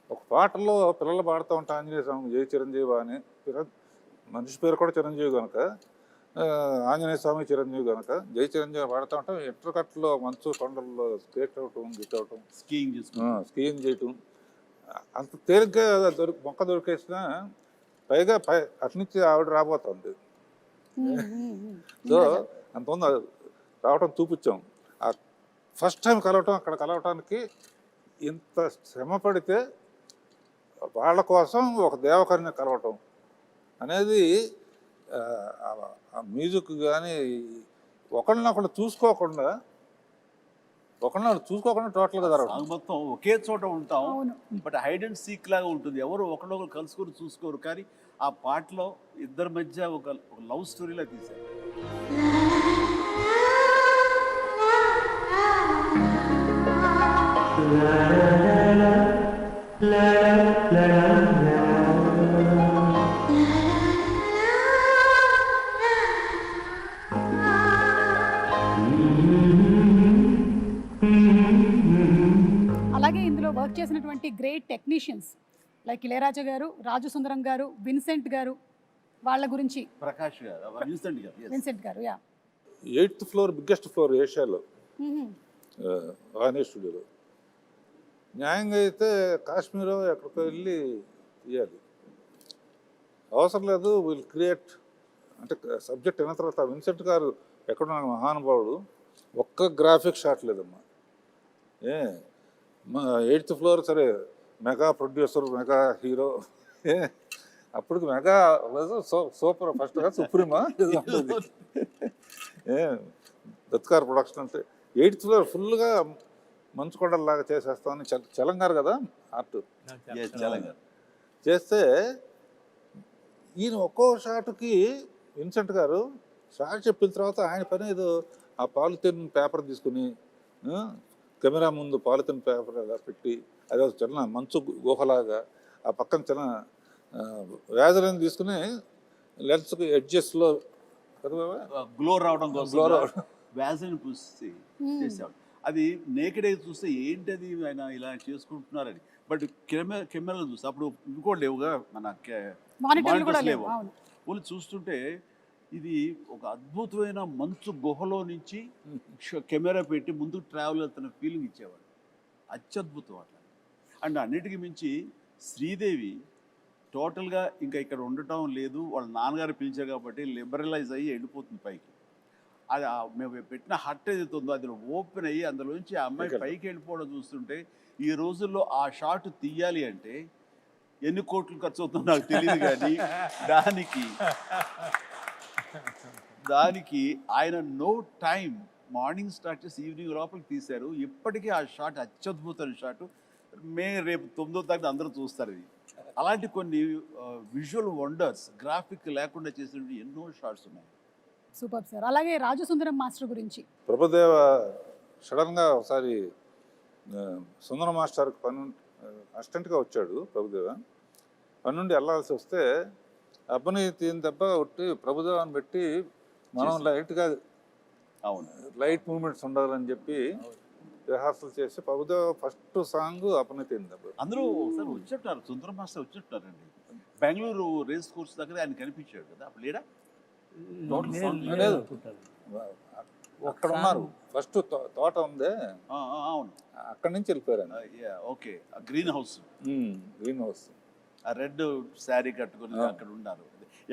ఒక పాటలో పిల్లలు పాడుతూ ఉంటాం ఆంజనేయ స్వామి జై చిరంజీవి అని, మనిషి పేరు కూడా చిరంజీవి కనుక, ఆంజనేయ స్వామి చిరంజీవి కనుక జై చిరంజీవి పాడుతూ ఉంటాం. ఇంటర్కట్లో మంచు కొండల్లో స్కేట్ అవటం, గిట్ అవటం, స్కీయింగ్ చేయటం అంత తేలిగ్గా మొక్క దొరికేసిన, పైగా అట్నుంచి ఆవిడ రాబోతుంది. సో అంతమంది రావటం చూపించాం. ఆ ఫస్ట్ టైం కలవటం, అక్కడ కలవటానికి ఇంత శ్రమ పడితే వాళ్ళ కోసం ఒక దేవకరిని కలవటం అనేది మ్యూజిక్ కానీ ఒకళ్ళనొకళ్ళు చూసుకోకుండా టోటల్గా జరగదు. మొత్తం ఒకే చోట ఉంటాం, బట్ హైడ్ అండ్ సీక్ లాగా ఉంటుంది. ఎవరు ఒకళ్ళొకరు కలుసుకొని చూసుకోరు, కానీ ఆ పాటలో ఇద్దరి మధ్య ఒక లవ్ స్టోరీలా తీశారు. వర్క్ చేసినటువంటి గ్రేట్ టెక్నీషియన్స్ లైక్ ఇళయరాజా గారు, రాజు సుందరం గారు, విన్సెంట్ గారు, వాళ్ళ గురించి. ప్రకాష్ గారు, విన్సెంట్ గారు, yeah. 8th floor biggest floor ఏషియాలో వానే స్టూడియోలో. న్యాయంగా అయితే కాశ్మీరో ఎక్కడికో వెళ్ళి తీయాలి, అవసరం లేదు. విల్ క్రియేట్ అంటే సబ్జెక్ట్ అయిన తర్వాత విన్సెంట్ గారు ఎక్కడున్న మహానుభావుడు, ఒక్క గ్రాఫిక్ షాట్ లేదమ్మా. 8th ఫ్లోర్ సరే, మెగా ప్రొడ్యూసర్, మెగా హీరో, అప్పటికి మెగా సూపర్ ఫస్ట్ సుప్రీమా దత్కార్ ప్రొడక్షన్ అంటే 8th ఫ్లోర్ ఫుల్గా మంచుకొండలాగా చేసేస్తామని చలంగారు కదా ఆర్ట్ చేస్తే, ఈయన ఒక్కో షాట్కి విన్సెంట్ గారు షాట్ చెప్పిన తర్వాత ఆయన పని ఏదో ఆ పాలిథిన్ పేపర్ తీసుకుని కెమెరా ముందు పాలిథిన్ పేపర్ అలా పెట్టి, అదే చిన్న మంచు గుహలాగా ఆ పక్కన చిన్న వ్యాజలను తీసుకుని లెన్స్కి ఎడ్జెస్లో గ్లో రావడం కోసం వ్యాజన్ పూసి చేసేవాడు. అది నేకెడ్ అయితే చూస్తే ఏంటది ఆయన ఇలా చేసుకుంటున్నారని, బట్ కెమెరాలు చూస్తే అప్పుడు ఇంకోటి లేవుగా, మన మానిటర్స్ లేవు. వాళ్ళు చూస్తుంటే ఇది ఒక అద్భుతమైన మంచు గుహలో నుంచి కెమెరా పెట్టి ముందుకు ట్రావెల్ అవుతున్న ఫీలింగ్ ఇచ్చేవాడు. అత్యద్భుతం అట్లా. అండ్ అన్నిటికీ మించి శ్రీదేవి టోటల్గా ఇంకా ఇక్కడ ఉండటం లేదు, వాళ్ళ నాన్నగారు పిలిచారు కాబట్టి లిబరలైజ్ అయ్యి వెళ్ళిపోతుంది పైకి. అది మేము పెట్టిన హట్ ఏదైతే ఉందో అది ఓపెన్ అయ్యి అందులోంచి ఆ అమ్మాయి పైకి వెళ్ళిపోవడం చూస్తుంటే, ఈ రోజుల్లో ఆ షాట్ తీయాలి అంటే ఎన్ని కోట్లు ఖర్చు అవుతుందో నాకు తెలియదు, కానీ దానికి ఆయన నో టైం, మార్నింగ్ స్టార్ట్ చేసి ఈవినింగ్ లోపలికి తీశారు. ఇప్పటికీ ఆ షాట్ అత్యద్భుతమైన షాట్. రేపు 9వ తారీఖు అందరూ చూస్తారు ఇది. అలాంటి కొన్ని విజువల్ వండర్స్, గ్రాఫిక్ లేకుండా చేసిన ఎన్నో షాట్స్ ఉన్నాయి. Super sir. అలాగే రాజు సుందరం మాస్టర్ గురించి. ప్రభుదేవ సడన్గా ఒకసారి సుందరం మాస్టర్కి అసిస్టెంట్గా వచ్చాడు. ప్రభుదేవ పని నుండి వెళ్ళాల్సి వస్తే అబ్బని తీని దెబ్బ కొట్టి ప్రభుదేవాన్ని పెట్టి మనం లైట్గా లైట్ మూమెంట్స్ ఉండాలని చెప్పి రిహార్సల్ చేసి ప్రభుదేవ ఫస్ట్ సాంగ్ అబ్బని తీని దెబ్బ. అందరూ ఒకసారి వచ్చేటారు, సుందరం మాస్టర్ వచ్చేటారండి. బెంగళూరు రేస్ కోర్స్ దగ్గర ఆయన కనిపించాడు కదా, అప్పుడు లేడా? లేదు, అక్కడ ఉన్నారు. ఫస్ట్ తోట ఉందే, అవును, అక్కడి నుంచి వెళ్ళిపోయారు. ఓకే, గ్రీన్ హౌస్, ఆ రెడ్ శారీ కట్టుకుని అక్కడ ఉన్నారు.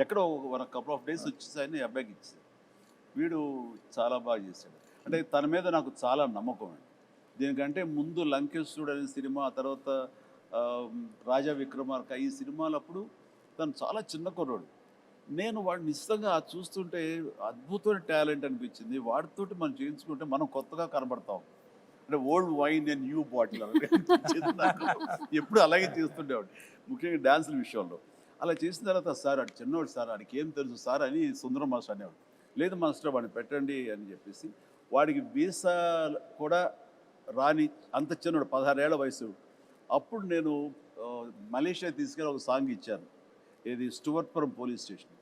ఎక్కడో ఒక కపుల్ ఆఫ్ డేస్ వచ్చేసాయని అబ్బాయికి ఇచ్చేసారు. వీడు చాలా బాగా చేశాడు. అంటే తన మీద నాకు చాలా నమ్మకం అండి. దీనికంటే ముందు లంకేశ్వరుడు అనే సినిమా, ఆ తర్వాత రాజా విక్రమార్క, ఈ సినిమాలప్పుడు తను చాలా చిన్న కుర్రాడు. నేను వాడిని నిశ్చితంగా చూస్తుంటే అద్భుతమైన టాలెంట్ అనిపించింది. వాడితోటి మనం చేయించుకుంటే మనం కొత్తగా కనబడతాం. అంటే old wine and new bottle ఎప్పుడు అలాగే చేస్తుండేవాడు, ముఖ్యంగా డ్యాన్సుల విషయంలో. అలా చేసిన తర్వాత సార్ అటు చిన్నవాడు సార్, వాడికి ఏం తెలుసు సార్ అని సుందరం మాస్టర్ అనేవాడు. లేదు మాస్టర్ వాడిని పెట్టండి అని చెప్పేసి, వాడికి వీసా కూడా రాని అంత చిన్నవాడు, 16 ఏళ్ల వయసు. అప్పుడు నేను మలేషియా తీసుకెళ్ళి ఒక సాంగ్ ఇచ్చాను, ఇది స్టువర్ట్పురం పోలీస్ స్టేషన్.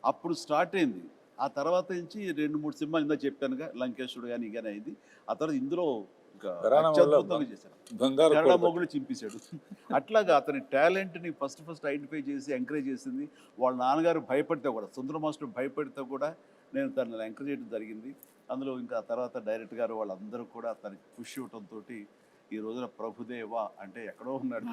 అప్పుడు స్టార్ట్ అయింది. ఆ తర్వాత నుంచి 2-3 సినిమాలు ఇందా చెప్పానుగా, లంకేశ్వరుడు కానీ కానీ అయింది. ఆ తర్వాత ఇందులో కన్నడ మొగుడు చింపేశాడు. అట్లాగా అతని టాలెంట్ని ఫస్ట్ ఐడెంటిఫై చేసి ఎంకరేజ్ చేసింది. వాళ్ళ నాన్నగారు భయపడితే కూడా, సుందర మాస్టర్ భయపడితే కూడా నేను తనని ఎంకరేజ్ చేయడం జరిగింది. అందులో ఇంకా తర్వాత డైరెక్టర్ గారు వాళ్ళందరూ కూడా తనకి పుష్ ఇవ్వడంతో ఈ రోజున ప్రభుదేవ అంటే ఎక్కడో ఉన్నాడు.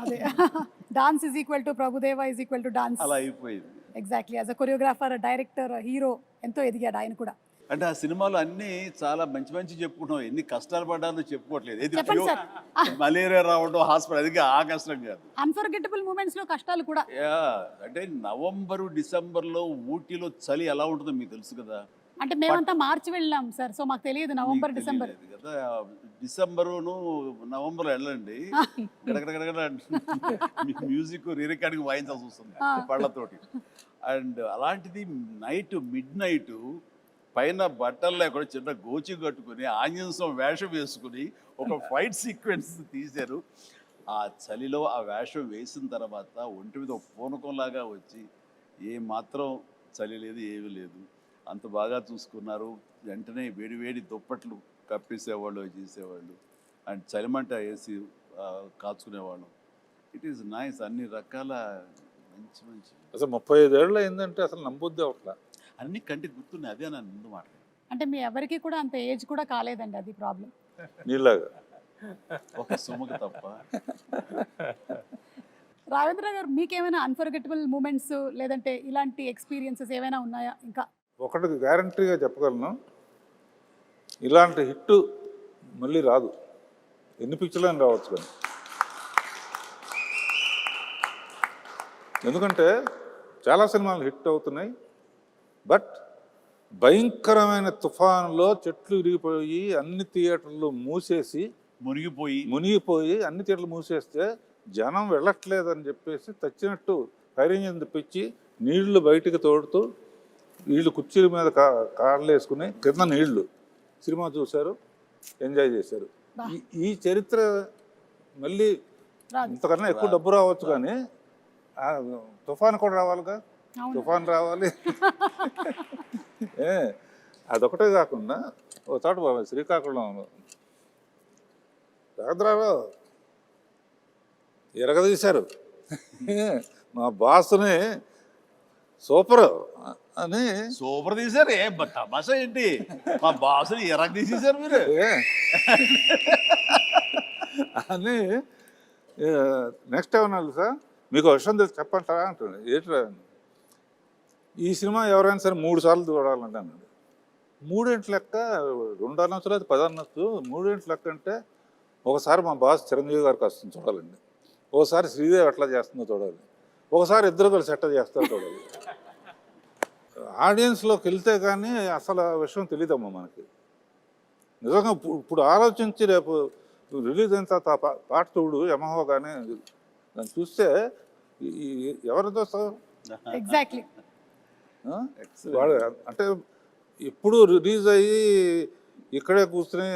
Dance is equal to Prabhudeva is equal to dance, అలా అయిపోయింది. Exactly. As a choreographer, director, hero ఎంతో ఎదిగాడు ఆయన కూడా. అంటే ఆ సినిమాలు అన్నీ చాలా మంచి చెప్పుకుంటాం. ఎన్ని కష్టాలు పడ్డారో చెప్పుకోవట్లేదు. మలేరియా రావడం, హాస్పిటల్, అది ఆ కష్టం కాదు. అన్ఫర్గెటబుల్ మూమెంట్స్ లో కష్టాలు కూడా. అంటే నవంబరు డిసెంబర్లో ఊటీలో చలి ఎలా ఉంటుందో మీకు తెలుసు కదా. అంటే మేమంతా మార్చి వెళ్ళాం సార్, సో మాకు తెలియదు నవంబర్ డిసెంబర్ కదా. డిసెంబరును నవంబర్ వెళ్ళండి, మ్యూజిక్ రికార్డింగ్ వాయించాల్సి వస్తుంది పళ్ళతోటి. అండ్ అలాంటిది మిడ్ నైట్ పైన బట్టలు లేకుండా చిన్న గోచి కట్టుకుని ఆంజనేయం వేషం వేసుకుని ఒక ఫైట్ సీక్వెన్స్ తీశారు. ఆ చలిలో ఆ వేషం వేసిన తర్వాత ఒంటి మీద పూనకంలాగా వచ్చి ఏ మాత్రం చలి లేదు, ఏమీ లేదు, అంత బాగా చూసుకున్నారు. వెంటనే వేడి దుప్పట్లు కప్పేసేవాళ్ళు, చేసేవాళ్ళు. అండ్ చలిమంట వేసి కాచుకునేవాళ్ళం. It is nice. అన్ని రకాల మంచి మంచి అసలు 35 ఏళ్ళు అయిందంటే అసలు నమ్మొద్దే అట్లా. అన్ని కంటికి గుర్తున్నాయి. అదే నా ముందు మాట. అంటే మీ ఎవరికి కూడా అంత ఏజ్ కూడా కాలేదండి, అది ప్రాబ్లం. నీలాగా ఒక సుమకు తప్ప. రావేంద్ర గారు, మీకేమైనా అన్ఫర్గెటబుల్ మూమెంట్స్ లేదంటే ఇలాంటి ఎక్స్పీరియన్సెస్ ఏమైనా ఉన్నాయా? ఇంకా ఒకటి గ్యారంటీగా చెప్పగలను, ఇలాంటి హిట్ మళ్ళీ రాదు. ఎన్ని పిక్చర్లని రావచ్చు కానీ. ఎందుకంటే చాలా సినిమాలు హిట్ అవుతున్నాయి, బట్ భయంకరమైన తుఫానులో చెట్లు విరిగిపోయి అన్ని థియేటర్లు మునిగిపోయి అన్ని థియేటర్లు మూసేస్తే జనం వెళ్ళట్లేదని చెప్పేసి తెచ్చినట్టు ఫైర్ ఇంజిన్ తెప్పించి నీళ్లు బయటికి తోడుతూ వీళ్ళు కుర్చీల మీద కాళ్ళు వేసుకుని కింద నీళ్లు సినిమా చూశారు, ఎంజాయ్ చేశారు. ఈ చరిత్ర మళ్ళీ ఇంతకన్నా ఎక్కువ డబ్బు రావచ్చు, కానీ తుఫాన్ కూడా రావాలిగా. తుఫాన్ రావాలి. అదొకటే కాకుండా ఓ చోట శ్రీకాకుళం రాఘద్రావు ఎరగదీశారు. మా బాసుని సూపర్ తీశారు. తమాషా ఏంటి, మా బాసుని ఎరగ తీసేశారు మీరు అని. నెక్స్ట్ ఏమన్నా సార్ మీకు విషయం తెలిసి చెప్పంటారా అంటుంది. ఏంటి ఈ సినిమా ఎవరైనా సరే 3 సార్లు చూడాలంటే అన్నాడు. 3 ఏంటి లెక్క, 2 అనొచ్చు లేదు 10 అనొచ్చు. 3 ఏంటి లెక్క అంటే ఒకసారి మా బాస్ చిరంజీవి గారికి వస్తుంది చూడాలండి, ఒకసారి శ్రీదేవి ఎట్లా చేస్తుందో చూడాలి, ఒకసారి ఇద్దరు కలిసి ఎట్లా చేస్తారో చూడాలి. ఆడియన్స్లోకి వెళ్తే కానీ అసలు ఆ విషయం తెలియదమ్మా మనకి. నిజంగా ఇప్పుడు ఆలోచించి రేపు రిలీజ్ అయిన తర్వాత పాట చూడు యమహో కానీ దాన్ని చూస్తే ఎవరితో ఎగ్జాక్ట్లీ వాడు అంటే ఇప్పుడు రిలీజ్ అయ్యి ఇక్కడే కూర్చుని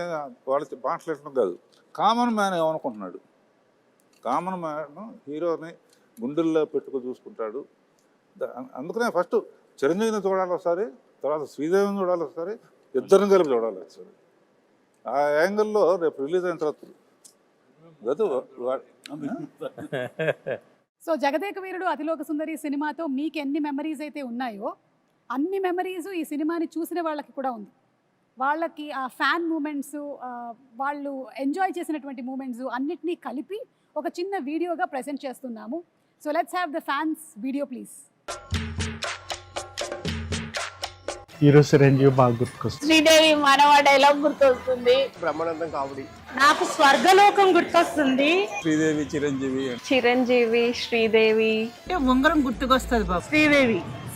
వాళ్ళు మాట్లాడటం కాదు, కామన్ మ్యాన్ ఏమనుకుంటున్నాడు. కామన్ మ్యాన్ హీరోని గుండెల్లో పెట్టుకు చూసుకుంటాడు. అందుకనే ఫస్ట్ చిరంజీవిని చూడాలి ఒకసారి, తర్వాత శ్రీదేవిని చూడాలి ఒకసారి, ఇద్దరిని కలిపి చూడాలి ఒకసారి. ఆ యాంగిల్లో రేపు రిలీజ్ అయిన తర్వాత సో జగదేక వీరుడు అతిలోక సుందరి సినిమాతో మీకు ఎన్ని మెమరీస్ అయితే ఉన్నాయో అన్ని మెమరీస్ ఈ సినిమాని చూసిన వాళ్ళకి కూడా ఉంది. వాళ్ళకి ఆ ఫ్యాన్ మూమెంట్స్, వాళ్ళు ఎంజాయ్ చేసినటువంటి మూమెంట్స్ అన్నిటినీ కలిపి ఒక చిన్న వీడియోగా ప్రెజెంట్ చేస్తున్నాము. So let's have the fans video please. Hero Chiranjeevi బాగా గుర్తుకొస్తుంది. శ్రీదేవి మానవ డైలాగ్ గుర్తొస్తుంది. బ్రహ్మానందం కామెడీ. నాకు స్వర్గలోకం గుర్తొస్తుంది. శ్రీదేవి చిరంజీవి. చిరంజీవి శ్రీదేవి ఉంగరం గుర్తుకొస్తుంది బాబు.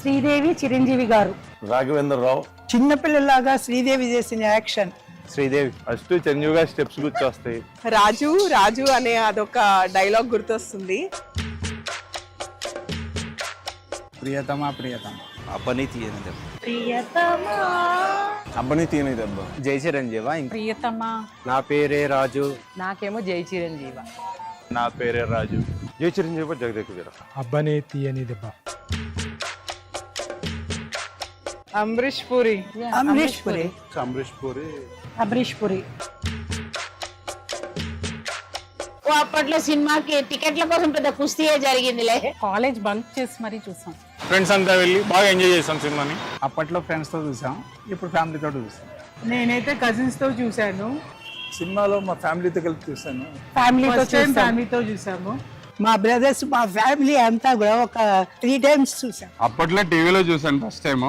శ్రీదేవి చిరంజీవి గారు. రాఘవేంద్ర రావు. చిన్నపిల్లలాగా శ్రీదేవి చేసిన యాక్షన్. శ్రీదేవి ఫస్ట్ చిరంజీవి గారి స్టెప్స్ గుర్తొస్తాయి. రాజు అనే అదొక డైలాగ్ గుర్తొస్తుంది. ప్రియతమా అబ్బని తీయని దెబ్బ. జై చిరంజీవా. ప్రియతమా. నా పేరే రాజు. నాకేమో జై చిరంజీవ. నా పేరే రాజు. జై చిరంజీవి జగదేక వీర. అబ్బని తీయని దెబ్బ. అమరీష్ పురి. అప్పట్లో సినిమాకి టికెట్ల కోసం పెద్ద కుస్తీయే జరిగిందిలే. కాలేజ్ బంక్ చేసి మరీ చూసాం. ఫ్రెండ్స్ అంతా వెళ్ళి బాగా ఎంజాయ్ చేసాం సినిమాని. అప్పట్లో ఫ్రెండ్స్ తో చూసాం, ఇప్పుడు ఫ్యామిలీతో చూసాం. నేనైతే కజిన్స్ తో చూసాను. సినిమాలో మా ఫ్యామిలీతో కలిపి చూసాను. ఫ్యామిలీతో చూసాము. మా బ్రదర్స్, మా ఫ్యామిలీ అంతా కూడా ఒక 3 times చూసాం. అప్పట్లో టీవీలో చూసాను ఫస్ట్ టైం,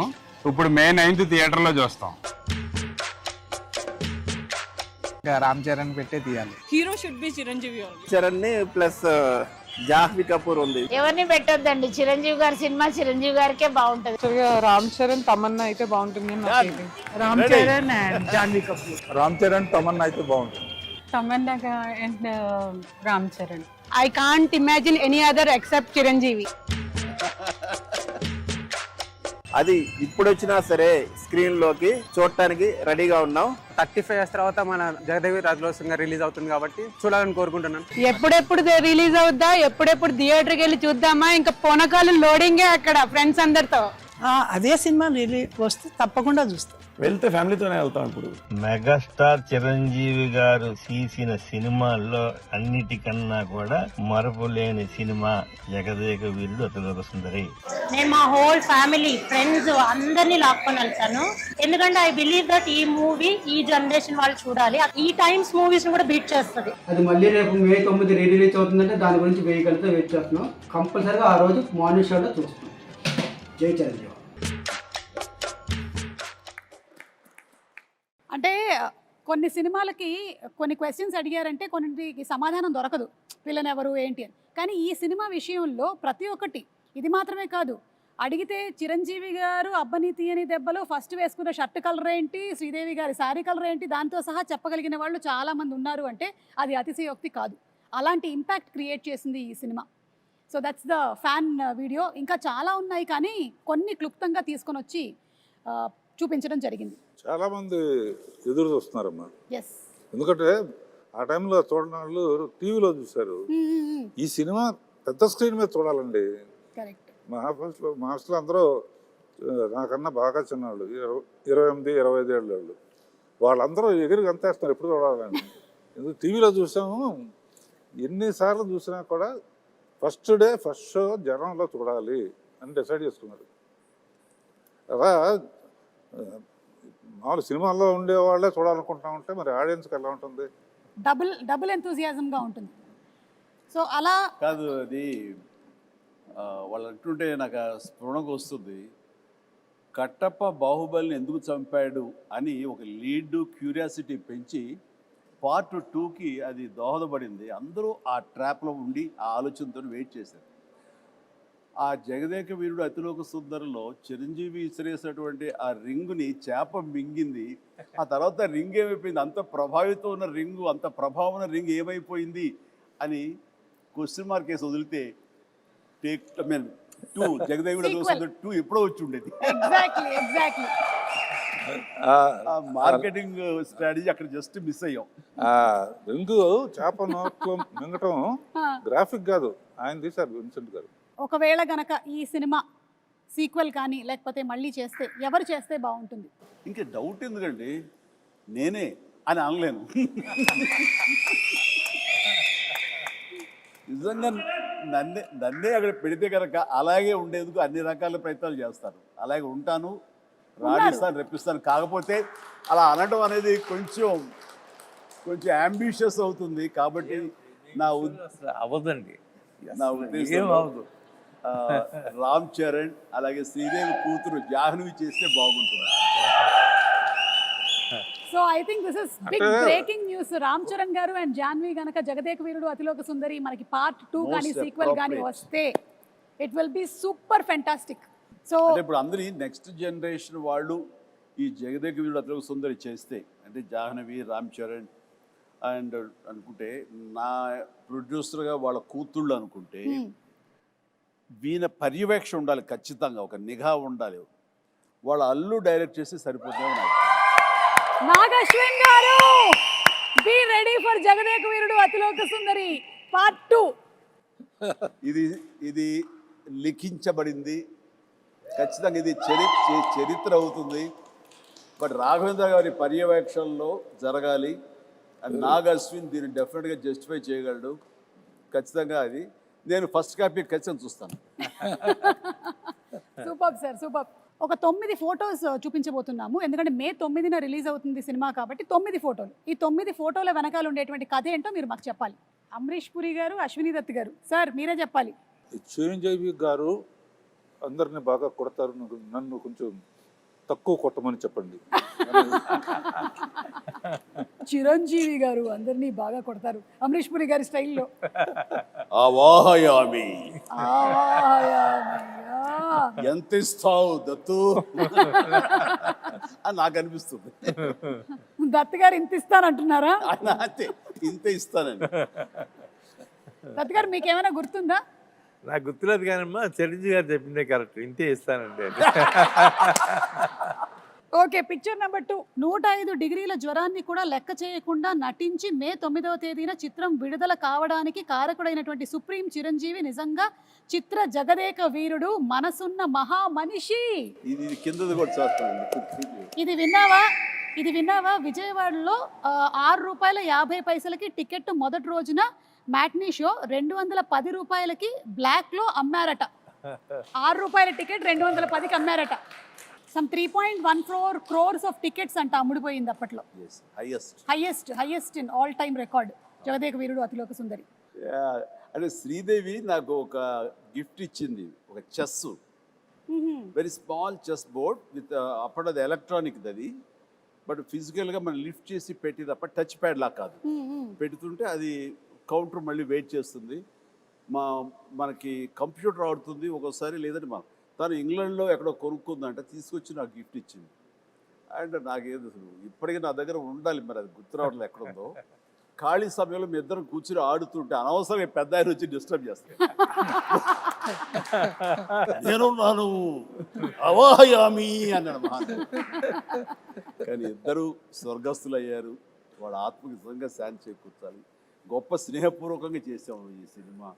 ఇప్పుడు May 9th థియేటర్లో చూస్తాం. రామ్ చరణ్ పెట్టే తీయాలి. Hero should be Chiranjeevi. Charan plus Jahnavi Kapoor ఉంది. ఎవరిని పెట్టొద్దండి, చిరంజీవి గారి సినిమా చిరంజీవి గారికే బాగుంటది. రామ్ చరణ్ తమన్నా అయితే బాగుంటుంది. రామ్ చరణ్ అండ్ జాహ్నవి కపూర్. రామ్ చరణ్ తమన్నా అయితే బాగుంటుంది. Tamannaah and Ram Charan. I can't imagine any other except Chiranjeevi. అది ఇప్పుడు వచ్చినా సరే స్క్రీన్ లోకి చూడటానికి రెడీగా ఉన్నాం. 35 years తర్వాత మన జగదేవి రాజులోకంగా రిలీజ్ అవుతుంది కాబట్టి చూడాలని కోరుకుంటున్నాను. ఎప్పుడెప్పుడు రిలీజ్ అవుద్దా, ఎప్పుడెప్పుడు థియేటర్కి వెళ్ళి చూద్దామా, ఇంకా పోనకాలం లోడింగే అక్కడ ఫ్రెండ్స్ అందరితో. అదే సినిమా రిలీజ్ వస్తే తప్పకుండా చూస్తాం. వెళ్తే ఫ్యామిలీతోనే వెళ్తాం ఇప్పుడు. మెగాస్టార్ చిరంజీవి గారు తీసిన సినిమాల్లో అన్నిటికన్నా కూడా మరపులేని సినిమా జగదేక వీరుడు అతిలోక సుందరి. నేను మా హోల్ ఫ్యామిలీ ఫ్రెండ్స్ అందరినీ లాక్కొని వెళ్తాను. ఎందుకంటే ఐ బిలీవ్ దట్ ఈ మూవీ ఈ జనరేషన్ వాళ్ళు చూడాలి. ఈ టైమ్స్ మూవీస్ కూడా బీట్ చేస్తుంది. అది మళ్ళీ రేపు May 9 రిలీజ్ అవుతుందంటే దాని గురించి వేయగలిగితే వెయిట్ చేస్తున్నాం. కంపల్సరిగా ఆ రోజు మార్నింగ్ షోలో చూస్తున్నాం. జై చిరంజీవి. అంటే కొన్ని సినిమాలకి కొన్ని క్వశ్చన్స్ అడిగారంటే కొన్నిటికి సమాధానం దొరకదు, వీళ్ళని ఎవరు ఏంటి అని. కానీ ఈ సినిమా విషయంలో ప్రతి ఒక్కటి, ఇది మాత్రమే కాదు, అడిగితే చిరంజీవి గారు అబ్బని తీయని దెబ్బలో ఫస్ట్ వేసుకున్న షర్ట్ కలర్ ఏంటి, శ్రీదేవి గారి శారీ కలర్ ఏంటి, దాంతో సహా చెప్పగలిగిన వాళ్ళు చాలామంది ఉన్నారు అంటే అది అతిశయోక్తి కాదు. అలాంటి ఇంపాక్ట్ క్రియేట్ చేసింది ఈ cinema. So that's the fan video. ఇంకా చాలా ఉన్నాయి కానీ కొన్ని క్లుప్తంగా తీసుకొని వచ్చి చూపించడం జరిగింది. చాలా మంది ఎదురు చూస్తున్నారమ్మా. ఎస్, ఎందుకంటే ఆ టైంలో చూడని వాళ్ళు టీవీలో చూశారు. ఈ సినిమా పెద్ద స్క్రీన్ మీద చూడాలండి. కరెక్ట్. మా హాస్టల్లో అందరూ నాకన్నా బాగా చిన్నవాళ్ళు, 28, 25 ఏళ్ళ వాళ్ళు. వాళ్ళందరూ ఎగిరి గంతేస్తున్నారు ఎప్పుడు చూడాలని. ఎందుకు టీవీలో చూసాము, ఎన్నిసార్లు చూసినా కూడా ఫస్ట్ డే ఫస్ట్ షో జనంలో చూడాలి అని డిసైడ్ చేసుకున్నారు. అలా మామూలు సినిమాల్లో ఉండే వాళ్ళే చూడాలనుకుంటా ఉంటే మరి ఆడియన్స్కి ఎలా ఉంటుంది? డబుల్ ఎంతూజియాజంగా ఉంటుంది. సో అలా కాదు, అది వాళ్ళు అంటుంటే నాకు స్ఫురణకు వస్తుంది. కట్టప్ప బాహుబలిని ఎందుకు చంపాడు అని ఒక లీడ్ క్యూరియాసిటీ పెంచి పార్ట్ 2కి అది దోహదపడింది. అందరూ ఆ ట్రాప్లో ఉండి ఆ ఆలోచనతో వెయిట్ చేశారు. ఆ జగదేక వీరుడు అతిలోక సుందరిలో చిరంజీవి ఇసిరేసినటువంటి ఆ రింగుని చేప మింగింది. ఆ తర్వాత రింగ్ ఏమైపోయింది, అంత ప్రభావితం ఉన్న రింగు, అంత ప్రభావం ఉన్న రింగ్ ఏమైపోయింది అని క్వశ్చన్ మార్క్ వేసి వదిలితే టేక్ 2 జగదేక వీరుడు అతిలోక సుందరి 2 ఎప్పుడో వచ్చి ఉండేది. ఎగ్జాక్ట్లీ ఆ మార్కెటింగ్ స్ట్రాటజీ అక్కడ జస్ట్ మిస్ అయ్యాం. రింగు చేప నోట్లో మింగటం గ్రాఫిక్ కాదు, ఆయన తీశారు విన్సెంట్ గారు. ఒకవేళ గనక ఈ సినిమా సీక్వెల్ కానీ లేకపోతే మళ్ళీ చేస్తే ఎవరు చేస్తే బాగుంటుంది? ఇంకా డౌట్ ఎందుకండి, నేనే అని అనలేను. నిజంగా నన్నే అక్కడ పెడితే కనుక అలాగే ఉండేందుకు అన్ని రకాల ప్రయత్నాలు చేస్తారు. అలాగే ఉంటాను, రాణిస్తాను, రెప్పిస్తాను. కాకపోతే అలా అనడం అనేది కొంచెం అంబిషియస్ అవుతుంది. కాబట్టి అవ్వదండి, నా ఉద్దేశం రామ్ చరణ్ అలాగే శ్రీదేవి కూతురు జాహ్నవి చేస్తే బాగుంటుంది. So I think this is big breaking news. Ram Charan గారు అండ్ జాహ్నవి గనక జగదేక వీరుడు అతిలోక సుందరి మనకి పార్ట్ 2 కానీ సీక్వెల్ కానీ వస్తే it will be super fantastic. So ఇప్పుడు అందరి నెక్స్ట్ జనరేషన్ వాళ్ళు ఈ జగదేక వీరుడు అతిలోక సుందరి చేస్తే, అంటే జాహ్నవి, రామ్ చరణ్ అండ్ అనుకుంటే నా ప్రొడ్యూసర్గా వాళ్ళ కూతుళ్ళు అనుకుంటే వీణ పర్యవేక్షణ ఉండాలి, ఖచ్చితంగా ఒక నిఘా ఉండాలి. వాళ్ళ అల్లు డైరెక్ట్ చేసి సరిపోతుంది. నాగశ్విన్ గారు, be ready for Jagadeka Veerudu Athiloka Sundari part 2. ఇది లిఖించబడింది, ఖచ్చితంగా ఇది చరిత్ర అవుతుంది. బట్ రాఘవేంద్ర గారి పర్యవేక్షణలో జరగాలి. అండ్ నాగ్ అశ్విన్ దీన్ని డెఫినెట్గా జస్టిఫై చేయగలడు. ఖచ్చితంగా అది నేను ఫస్ట్ కాపీ ఖచ్చితంగా చూస్తాను. Super sir, super. ఒక 9 ఫొటోస్ చూపించబోతున్నాము. ఎందుకంటే May 9న రిలీజ్ అవుతుంది సినిమా కాబట్టి 9 ఫోటోలు. ఈ 9 ఫోటోల వెనకాల ఉండేటువంటి కథ ఏంటో మీరు మాకు చెప్పాలి. అమరీష్ పురి గారు, అశ్విని దత్ గారు, సార్ మీరే చెప్పాలి. చిరంజీవి గారు అందరిని బాగా కొడతారు, నన్ను కొంచెం తక్కువ కొట్టమని చెప్పండి. చిరంజీవి గారు అందరినీ బాగా కొడతారు అమరీష్ పురి గారి స్టైల్లో. ఎంత ఇస్తావు దత్తు అని నాకు అనిపిస్తుంది. దత్ గారు ఇంత ఇస్తానంటున్నారా? అంతే, ఇంత ఇస్తానండి. దత్ గారు మీకేమైనా గుర్తుందా? నాకు గుర్తులేదు కానమ్మా, చిరంజీవి గారు చెప్పిందే కరెక్ట్, ఇంతే ఇస్తానండి. Okay, picture number 2. 105 డిగ్రీల జ్వరాన్ని కూడా లెక్క చేయకుండా నటించి మే 9వ తేదీన చిత్రం విడుదల కావడానికి కారకుడైనటువంటి సుప్రీం చిరంజీవి నిజంగా చిత్ర జగదేక వీరుడు, మనసున్న మహా మనిషి. ఇది కిందది కూడా చూస్తానండి. ఇది విన్నావా? విజయవాడలో ₹6.50 టికెట్ మొదటి రోజున మ్యాట్నీ షో 210 రూపాయలకి బ్లాక్లో అమ్మారట. ₹6 టికెట్ 210కి అమ్మారట. సమ్ 3.14 crores ఆఫ్ టికెట్స్ అంట అమ్ముడిపోయింది అప్పట్లో. Highest in all time record Jagadeka Veerudu Athiloka Sundari. అంటే శ్రీదేవి నాకు ఒక గిఫ్ట్ ఇచ్చింది, ఒక chess, very small chess board with అప్పుడు అది ఎలక్ట్రానిక్ అది, బట్ ఫిజికల్గా మనం లిఫ్ట్ చేసి పెట్టి తప్ప టచ్ ప్యాడ్ లా కాదు. పెడుతుంటే అది కౌంటర్ మళ్ళీ వెయిట్ చేస్తుంది. మనకి కంప్యూటర్ ఆడుతుంది ఒక్కోసారి, లేదంటే తను ఇంగ్లాండ్లో ఎక్కడో కొనుక్కుందంటే తీసుకొచ్చి నాకు గిఫ్ట్ ఇచ్చింది. అండ్ నాకేదో ఇప్పటికీ నా దగ్గర ఉండాలి, మరి అది గుర్తు రావట్లేదు ఎక్కడుందో. ఖాళీ సమయంలో మీ ఇద్దరం కూర్చుని ఆడుతుంటే అనవసరంగా పెద్ద ఆయన వచ్చి డిస్టర్బ్ చేస్తాను. నేను నాను అవాయామి అన్నాడు మహాన్. కానీ ఇద్దరు స్వర్గస్థులు అయ్యారు. వాళ్ళ ఆత్మకి నిజంగా శాంతి చేకూర్చాలి. గొప్ప స్నేహపూర్వకంగా చేసాము ఈ సినిమా.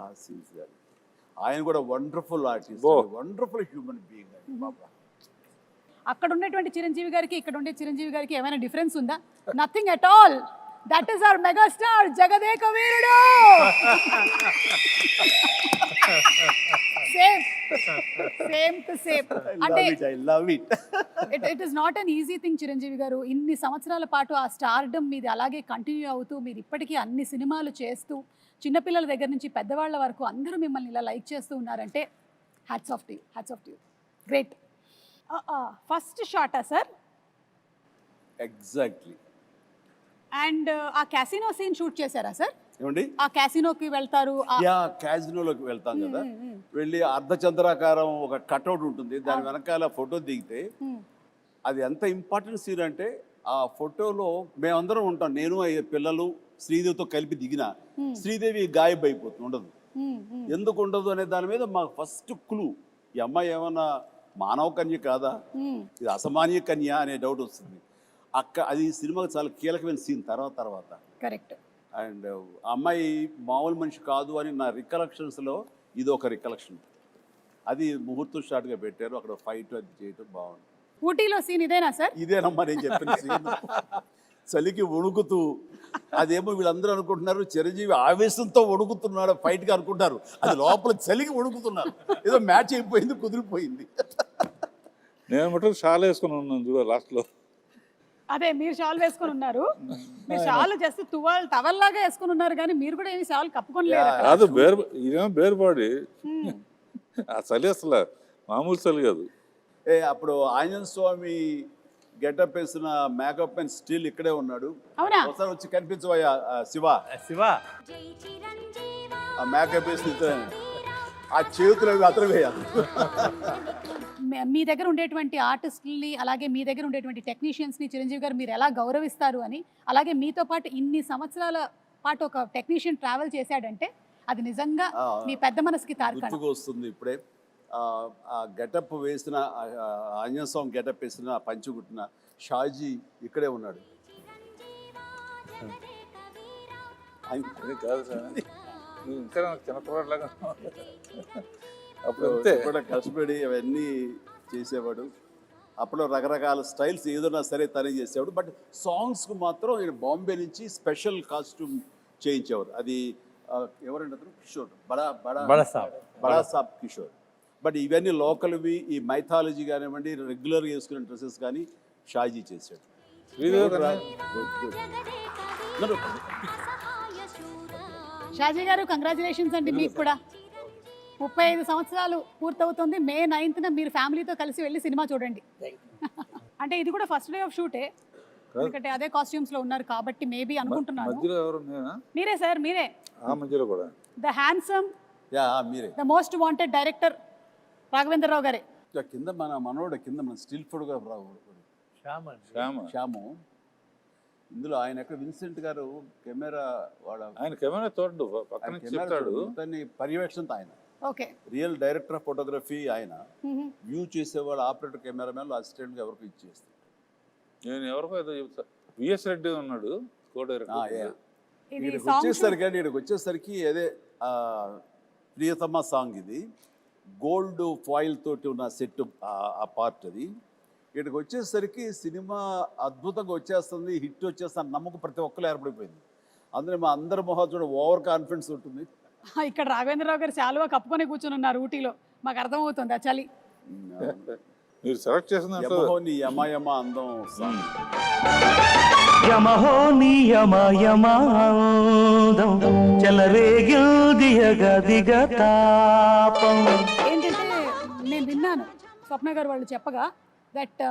ఆ సీన్స్ గారు ఆయన కూడా wonderful artist, wonderful human being అండి బాబా. అక్కడ ఉన్నటువంటి చిరంజీవి గారికి ఇక్కడ ఉండే చిరంజీవి గారికి ఏమైనా డిఫరెన్స్ ఉందా? Nothing at all. That is our megastar Jagadeka Veerudu. Same to same. అంటే it is not an easy thing Chiranjeevi గారు. ఇన్ని సంవత్సరాల పాటు ఆ స్టార్డమ్ మీది అలాగే కంటిన్యూ అవుతూ మీరు ఇప్పటికీ అన్ని సినిమాలు చేస్తూ చిన్నపిల్లల దగ్గర నుంచి పెద్దవాళ్ళ వరకు అందరూ మిమ్మల్ని ఇలా లైక్ చేస్తూ ఉన్నారంటే hats off to you. Great. First షాటా సార్? ఎగ్జాక్ట్లీ. అండ్ ఆ క్యాసినో సీన్ షూట్ చేశారా సార్? ఏమండి? ఆ క్యాసినోకి వెళ్తారు. క్యాసినోలోకి వెళ్తాం కదా, వెళ్ళి అర్ధచంద్రాకారం ఒక కట్అవుట్ ఉంటుంది, దాని వెనకాల ఫోటో దిగితే అది ఎంత ఇంపార్టెంట్ సీన్ అంటే ఆ ఫోటోలో మేమందరం ఉంటాం. నేను పిల్లలు శ్రీదేవితో కలిపి దిగిన శ్రీదేవి గాయబ్ అయిపోతుంది, ఉండదు. ఎందుకు ఉండదు అనే దాని మీద మాకు ఫస్ట్ క్లూ, ఈ అమ్మాయి ఏమన్నా మానవ కన్య కాదా, ఇది అసామాన్య కన్య అనే డౌట్ వస్తుంది. అది సినిమాకి చాలా కీలకమైన సీన్ తర్వాత. కరెక్ట్. అండ్ అమ్మాయి మామూలు మనిషి కాదు అని నా రికలెక్షన్స్లో ఇది ఒక రికలెక్షన్. అది ముహూర్తం షాట్గా పెట్టారు, అక్కడ ఫైట్ అది చేయటం బాగుంది. ఊటీలో సీన్ ఇదేనా సార్? ఇదేనమ్మా నేను చెప్పిన సీన్. చలికి వణుకుతూ, అదేమో వీళ్ళందరూ అనుకుంటున్నారు చిరంజీవి ఆవేశంతో వణుకుతున్నాడు ఫైట్గా అనుకుంటారు, అది లోపల చలికి వణుకుతున్నారు. ఏదో మ్యాచ్ అయిపోయింది, కుదిరిపోయింది. నేను మటుకు షాల్ వేసుకుని ఉన్నాను చూడ లాస్ట్లో. అదే మీరు షాల్ వేసుకొని ఉన్నారు. మీరు షాల్ జస్ట్ టవల్ లాగా వేసుకొని ఉన్నారు, కానీ మీరు కూడా ఏమి షాల్ కప్పుకొని లేదు. అది ఇదేమో బేర్ బాడీ. ఆ చలి అసలు మామూలు చలి కాదు. అప్పుడు ఆంజనేయ స్వామి గెటప్ వేసిన మేకప్ అండ్ స్టిల్ ఇక్కడే ఉన్నాడు. అవునా? ఒకసారి వచ్చి కనిపించవయ్యా శివ. ఆ మేకప్ వేసి ఆ చేతులు అతను వేయాలి. మీ దగ్గర ఉండేటువంటి ఆర్టిస్టుల్ని, అలాగే మీ దగ్గర ఉండేటువంటి టెక్నీషియన్స్ని చిరంజీవి గారు మీరు ఎలా గౌరవిస్తారు అని, అలాగే మీతో పాటు ఇన్ని సంవత్సరాల పాటు ఒక టెక్నీషియన్ ట్రావెల్ చేశాడంటే అది నిజంగా మీ పెద్ద మనసుకి తార్కాణం. వస్తుంది ఇప్పుడే ఆ గెటప్ వేసిన ఆంజనేయ స్వామి గెటప్ వేసిన పంచుకుట్టిన షాజీ ఇక్కడే ఉన్నాడు. కాదు సార్, ఇంకా చిన్నపిల్లలాగా అప్పుడు కూడా కష్టపడి అవన్నీ చేసేవాడు. అప్పుడు రకరకాల స్టైల్స్ ఏదైనా సరే తనే చేసేవాడు. బట్ సాంగ్స్కు మాత్రం నేను బాంబే నుంచి స్పెషల్ కాస్ట్యూమ్ చేయించేవారు. అది ఎవరంటే అతను కిషోర్, బడా సాబ్ కిషోర్. బట్ ఇవన్నీ లోకల్వి, ఈ మైథాలజీ కానివ్వండి, రెగ్యులర్గా వేసుకునే డ్రెస్సెస్ కానీ షాజీ చేశాడు. షాజీ గారు కంగ్రాచులేషన్స్ అండి. మీకు కూడా 35 సంవత్సరాలు పూర్తవుతుంది. మే 9th మీరు ఫ్యామిలీతో కలిసి వెళ్ళి సినిమా చూడండి. అంటే ఇది కూడా ఫస్ట్ డే ఆఫ్ షూటే, ఎందుకంటే అదే కాస్ట్యూమ్స్ లో ఉన్నారు కాబట్టి మేబీ అనుకుంటున్నాను. మీరే సార్, మీరే. The handsome, the most wanted director Raghavendra Rao గారే. కింద మన మనోడు, కింద మన స్టిల్ ఫోటోగ్రాఫర్ శ్యాము. ఇందులో ఆయన ఎక్కడ విన్సెంట్ గారు కెమెరా, ఆయన కెమెరా తోడు పర్యవేక్షణ ఆయన okay. Real director of photography ఆయన. వ్యూ చేసేవాళ్ళు ఆపరేటర్ కెమెరామెన్లు అసిస్టెంట్గా ఎవరికి ఇచ్చేస్తారు. నేను ఎవరికో ఏదో చెప్తా, విఎస్ రెడ్డి ఉన్నాడు కో డైరెక్టర్. ఇది ఇక్కడికి సాంగ్ వచ్చేసరికి అదే ప్రియతమ సాంగ్ ఇది. గోల్డ్ ఫాయిల్ తోటి ఉన్న సెట్ ఆ పార్ట్ అది. ఇక్కడికి వచ్చేసరికి సినిమా అద్భుతంగా వచ్చేస్తుంది, హిట్ వచ్చేస్తుంది నమ్మకం ప్రతి ఒక్కరు ఏర్పడిపోయింది. అందులో మా అందరి మొహం ఓవర్ కాన్ఫిడెన్స్ ఉంటుంది. ఇక్కడ రాఘవేంద్రరావు గారు శాలువా కప్పుకొని కూర్చొని ఉన్నారు ఊటీలో, మాకు అర్థమవుతుంది ఆ చలి. మీరు సెలెక్ట్ చేసిన దాంట్లో యమహోని యమయమ అందం సాంగ్. యమహో నియమయమాందం చెలరేగిల్దియగ దిగతాపం. ఏంటంటే నేను విన్నాను స్వప్న గారు వాళ్ళు చెప్పగా దట్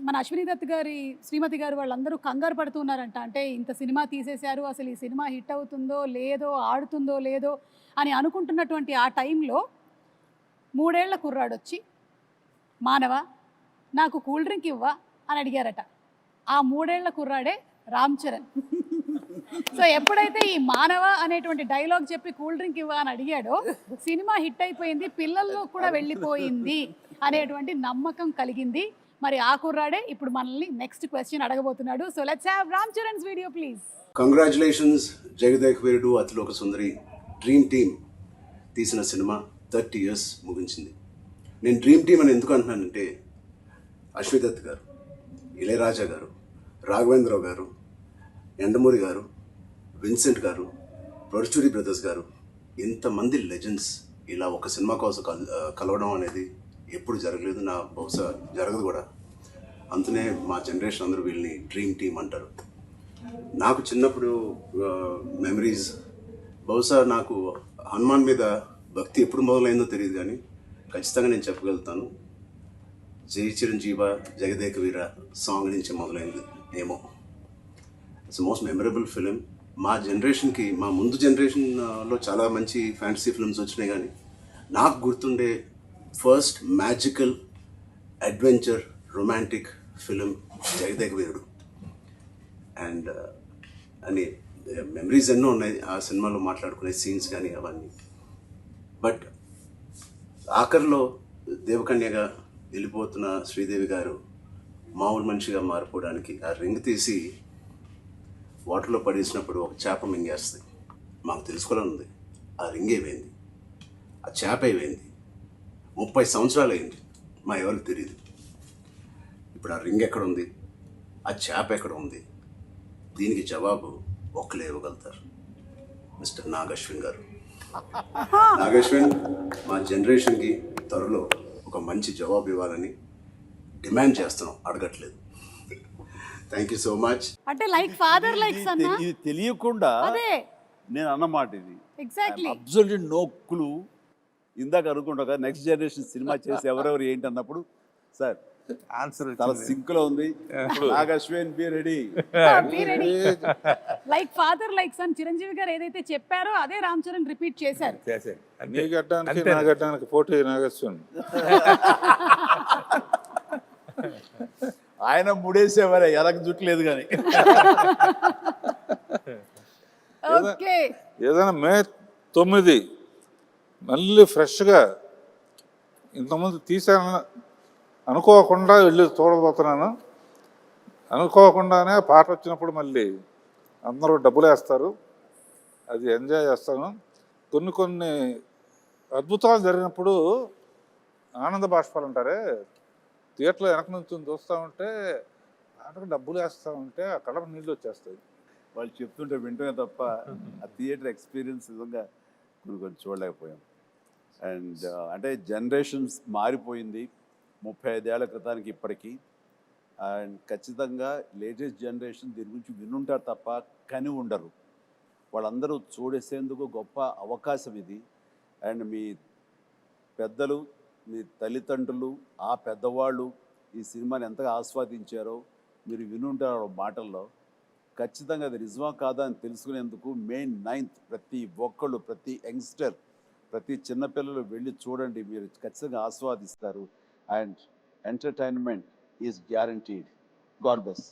మన అశ్విని దత్ గారి శ్రీమతి గారు వాళ్ళందరూ కంగారు పడుతున్నారంట. అంటే ఇంత సినిమా తీసేశారు, అసలు ఈ సినిమా హిట్ అవుతుందో లేదో, ఆడుతుందో లేదో అని అనుకుంటున్నటువంటి ఆ టైంలో 3 ఏళ్ల కుర్రాడు వచ్చి, మానవ నాకు కూల్ డ్రింక్ ఇవ్వా అని అడిగారట. ఆ 3 ఏళ్ల కుర్రాడే రామ్ చరణ్. సో ఎప్పుడైతే ఈ మానవ అనేటువంటి డైలాగ్ చెప్పి కూల్ డ్రింక్ ఇవ్వా అని అడిగాడో సినిమా హిట్ అయిపోయింది, పిల్లల్లో కూడా వెళ్ళిపోయింది అనేటువంటి నమ్మకం కలిగింది. మరి ఆ కుర్రాడే ఇప్పుడు మనల్ని నెక్స్ట్ క్వశ్చన్ అడగబోతున్నాడు. So let's have Ram Charan's video please. Congratulations Jagadeka Veerudu Athiloka Sundari dream team తీసిన సినిమా 30 years ముగించింది. నేను డ్రీమ్ టీమ్ అని ఎందుకు అంటున్నానంటే అశ్విని దత్ గారు, ఇళయరాజా గారు, రాఘవేంద్రరావు గారు, ఎండమూరి గారు, విన్సెంట్ గారు, పరుచూరి బ్రదర్స్ గారు, ఇంతమంది లెజెండ్స్ ఇలా ఒక సినిమా కోసం కలవడం అనేది ఎప్పుడు జరగలేదు, నా బహుశా జరగదు కూడా. అందునే మా జనరేషన్ అందరూ వీళ్ళని డ్రీమ్ టీమ్ అంటారు. నాకు చిన్నప్పుడు మెమరీస్, బహుశా నాకు హనుమాన్ మీద భక్తి ఎప్పుడు మొదలైందో తెలియదు, కానీ ఖచ్చితంగా నేను చెప్పగలుగుతాను జై చిరంజీవ జగదేక వీర సాంగ్ నుంచి మొదలైంది ఏమో. It's most memorable film. మా జనరేషన్కి, మా ముందు జనరేషన్లో చాలా మంచి ఫ్యాంటసీ ఫిల్మ్స్ వచ్చినాయి, కానీ నాకు గుర్తుండే first magical adventure romantic film Jagadeka Veerudu. And అని మెమరీస్ ఎన్నో ఉన్నాయి ఆ సినిమాలో మాట్లాడుకునే సీన్స్ కానీ అవన్నీ. బట్ ఆఖరిలో దేవకన్యగా వెళ్ళిపోతున్న శ్రీదేవి గారు మామూలు మనిషిగా మారిపోవడానికి ఆ రింగ్ తీసి వాటర్లో పడేసినప్పుడు ఒక చేప మింగేస్తుంది. మాకు తెలుసుకోవాలని ఉంది ఆ రింగ్ ఏమైంది, ఆ చేప ఏమైంది. 30 సంవత్సరాలు అయింది, మా ఎవరికి తెలియదు. ఇప్పుడు ఆ రింగ్ ఎక్కడ ఉంది, ఆ చేప ఎక్కడ ఉంది, దీనికి జవాబు ఒక్కలే ఇవ్వగలుగుతారు, మిస్టర్ నాగశ్విన్ గారు. నాగశ్విన్ మా జనరేషన్కి త్వరలో ఒక మంచి జవాబు ఇవ్వాలని డిమాండ్ చేస్తున్నాం, అడగట్లేదు. Thank you so much. అంటే లైక్ ఫాదర్ లైక్ సన్. ఇది తెలియకుండా అదే నేను అన్నమాట ఇది. Exactly absolute no clue. ఇందాక అనుకుంటా నెక్స్ట్ జనరేషన్ సినిమా చేసి ఎవరెవరు ఏంటి అన్నప్పుడు సార్ ఆన్సర్ చాలా సింక్ లో ఉంది. Nagashwin be ready. Like father like son Chiranjeevi గారు ఏదైతే చెప్పారో అదే రామ్ చరణ్ రిపీట్ చేశారు. నీ గడ్డానికి నా గడ్డానికి పోటీ నాగశ్విన్. ఆయన ముడేసేవారే, ఎనకు జుట్లేదు కానీ. ఓకే, ఏదైనా May 9 మళ్ళీ ఫ్రెష్గా ఇంతకుముందు తీసాను అనుకోకుండా వెళ్ళి చూడబోతున్నాను. అనుకోకుండానే పాట వచ్చినప్పుడు మళ్ళీ అందరూ డబ్బులు వేస్తారు, అది ఎంజాయ్ చేస్తాను. కొన్ని అద్భుతాలు జరిగినప్పుడు ఆనంద బాష్పాలు అంటారే, థియేటర్లో వెనక నుంచి చూస్తూ ఉంటే ఆటకు డబ్బులు వేస్తూ ఉంటే ఆ కళ్ళకు నీళ్ళు వచ్చేస్తాయి. వాళ్ళు చెప్తుంటే వింటమే తప్ప ఆ థియేటర్ ఎక్స్పీరియన్స్ నిజంగా కొన్ని చూడలేకపోయాం. అండ్ అంటే జనరేషన్స్ మారిపోయింది 35 ఏళ్ల క్రితానికి ఇప్పటికీ. అండ్ ఖచ్చితంగా లేటెస్ట్ జనరేషన్ దీని గురించి వినుంటారు తప్ప కని ఉండరు. వాళ్ళందరూ చూడేసేందుకు గొప్ప అవకాశం ఇది. అండ్ మీ పెద్దలు, మీ తల్లిదండ్రులు, ఆ పెద్దవాళ్ళు ఈ సినిమాని ఎంతగా ఆస్వాదించారో మీరు వినుంటారు మాటల్లో. ఖచ్చితంగా అది నిజమా కాదా అని తెలుసుకునేందుకు May 9th ప్రతి ఒక్కళ్ళు, ప్రతి యంగ్స్టర్, ప్రతి చిన్నపిల్లలు వెళ్ళి చూడండి, మీరు ఖచ్చితంగా ఆస్వాదిస్తారు. And entertainment is guaranteed. God bless.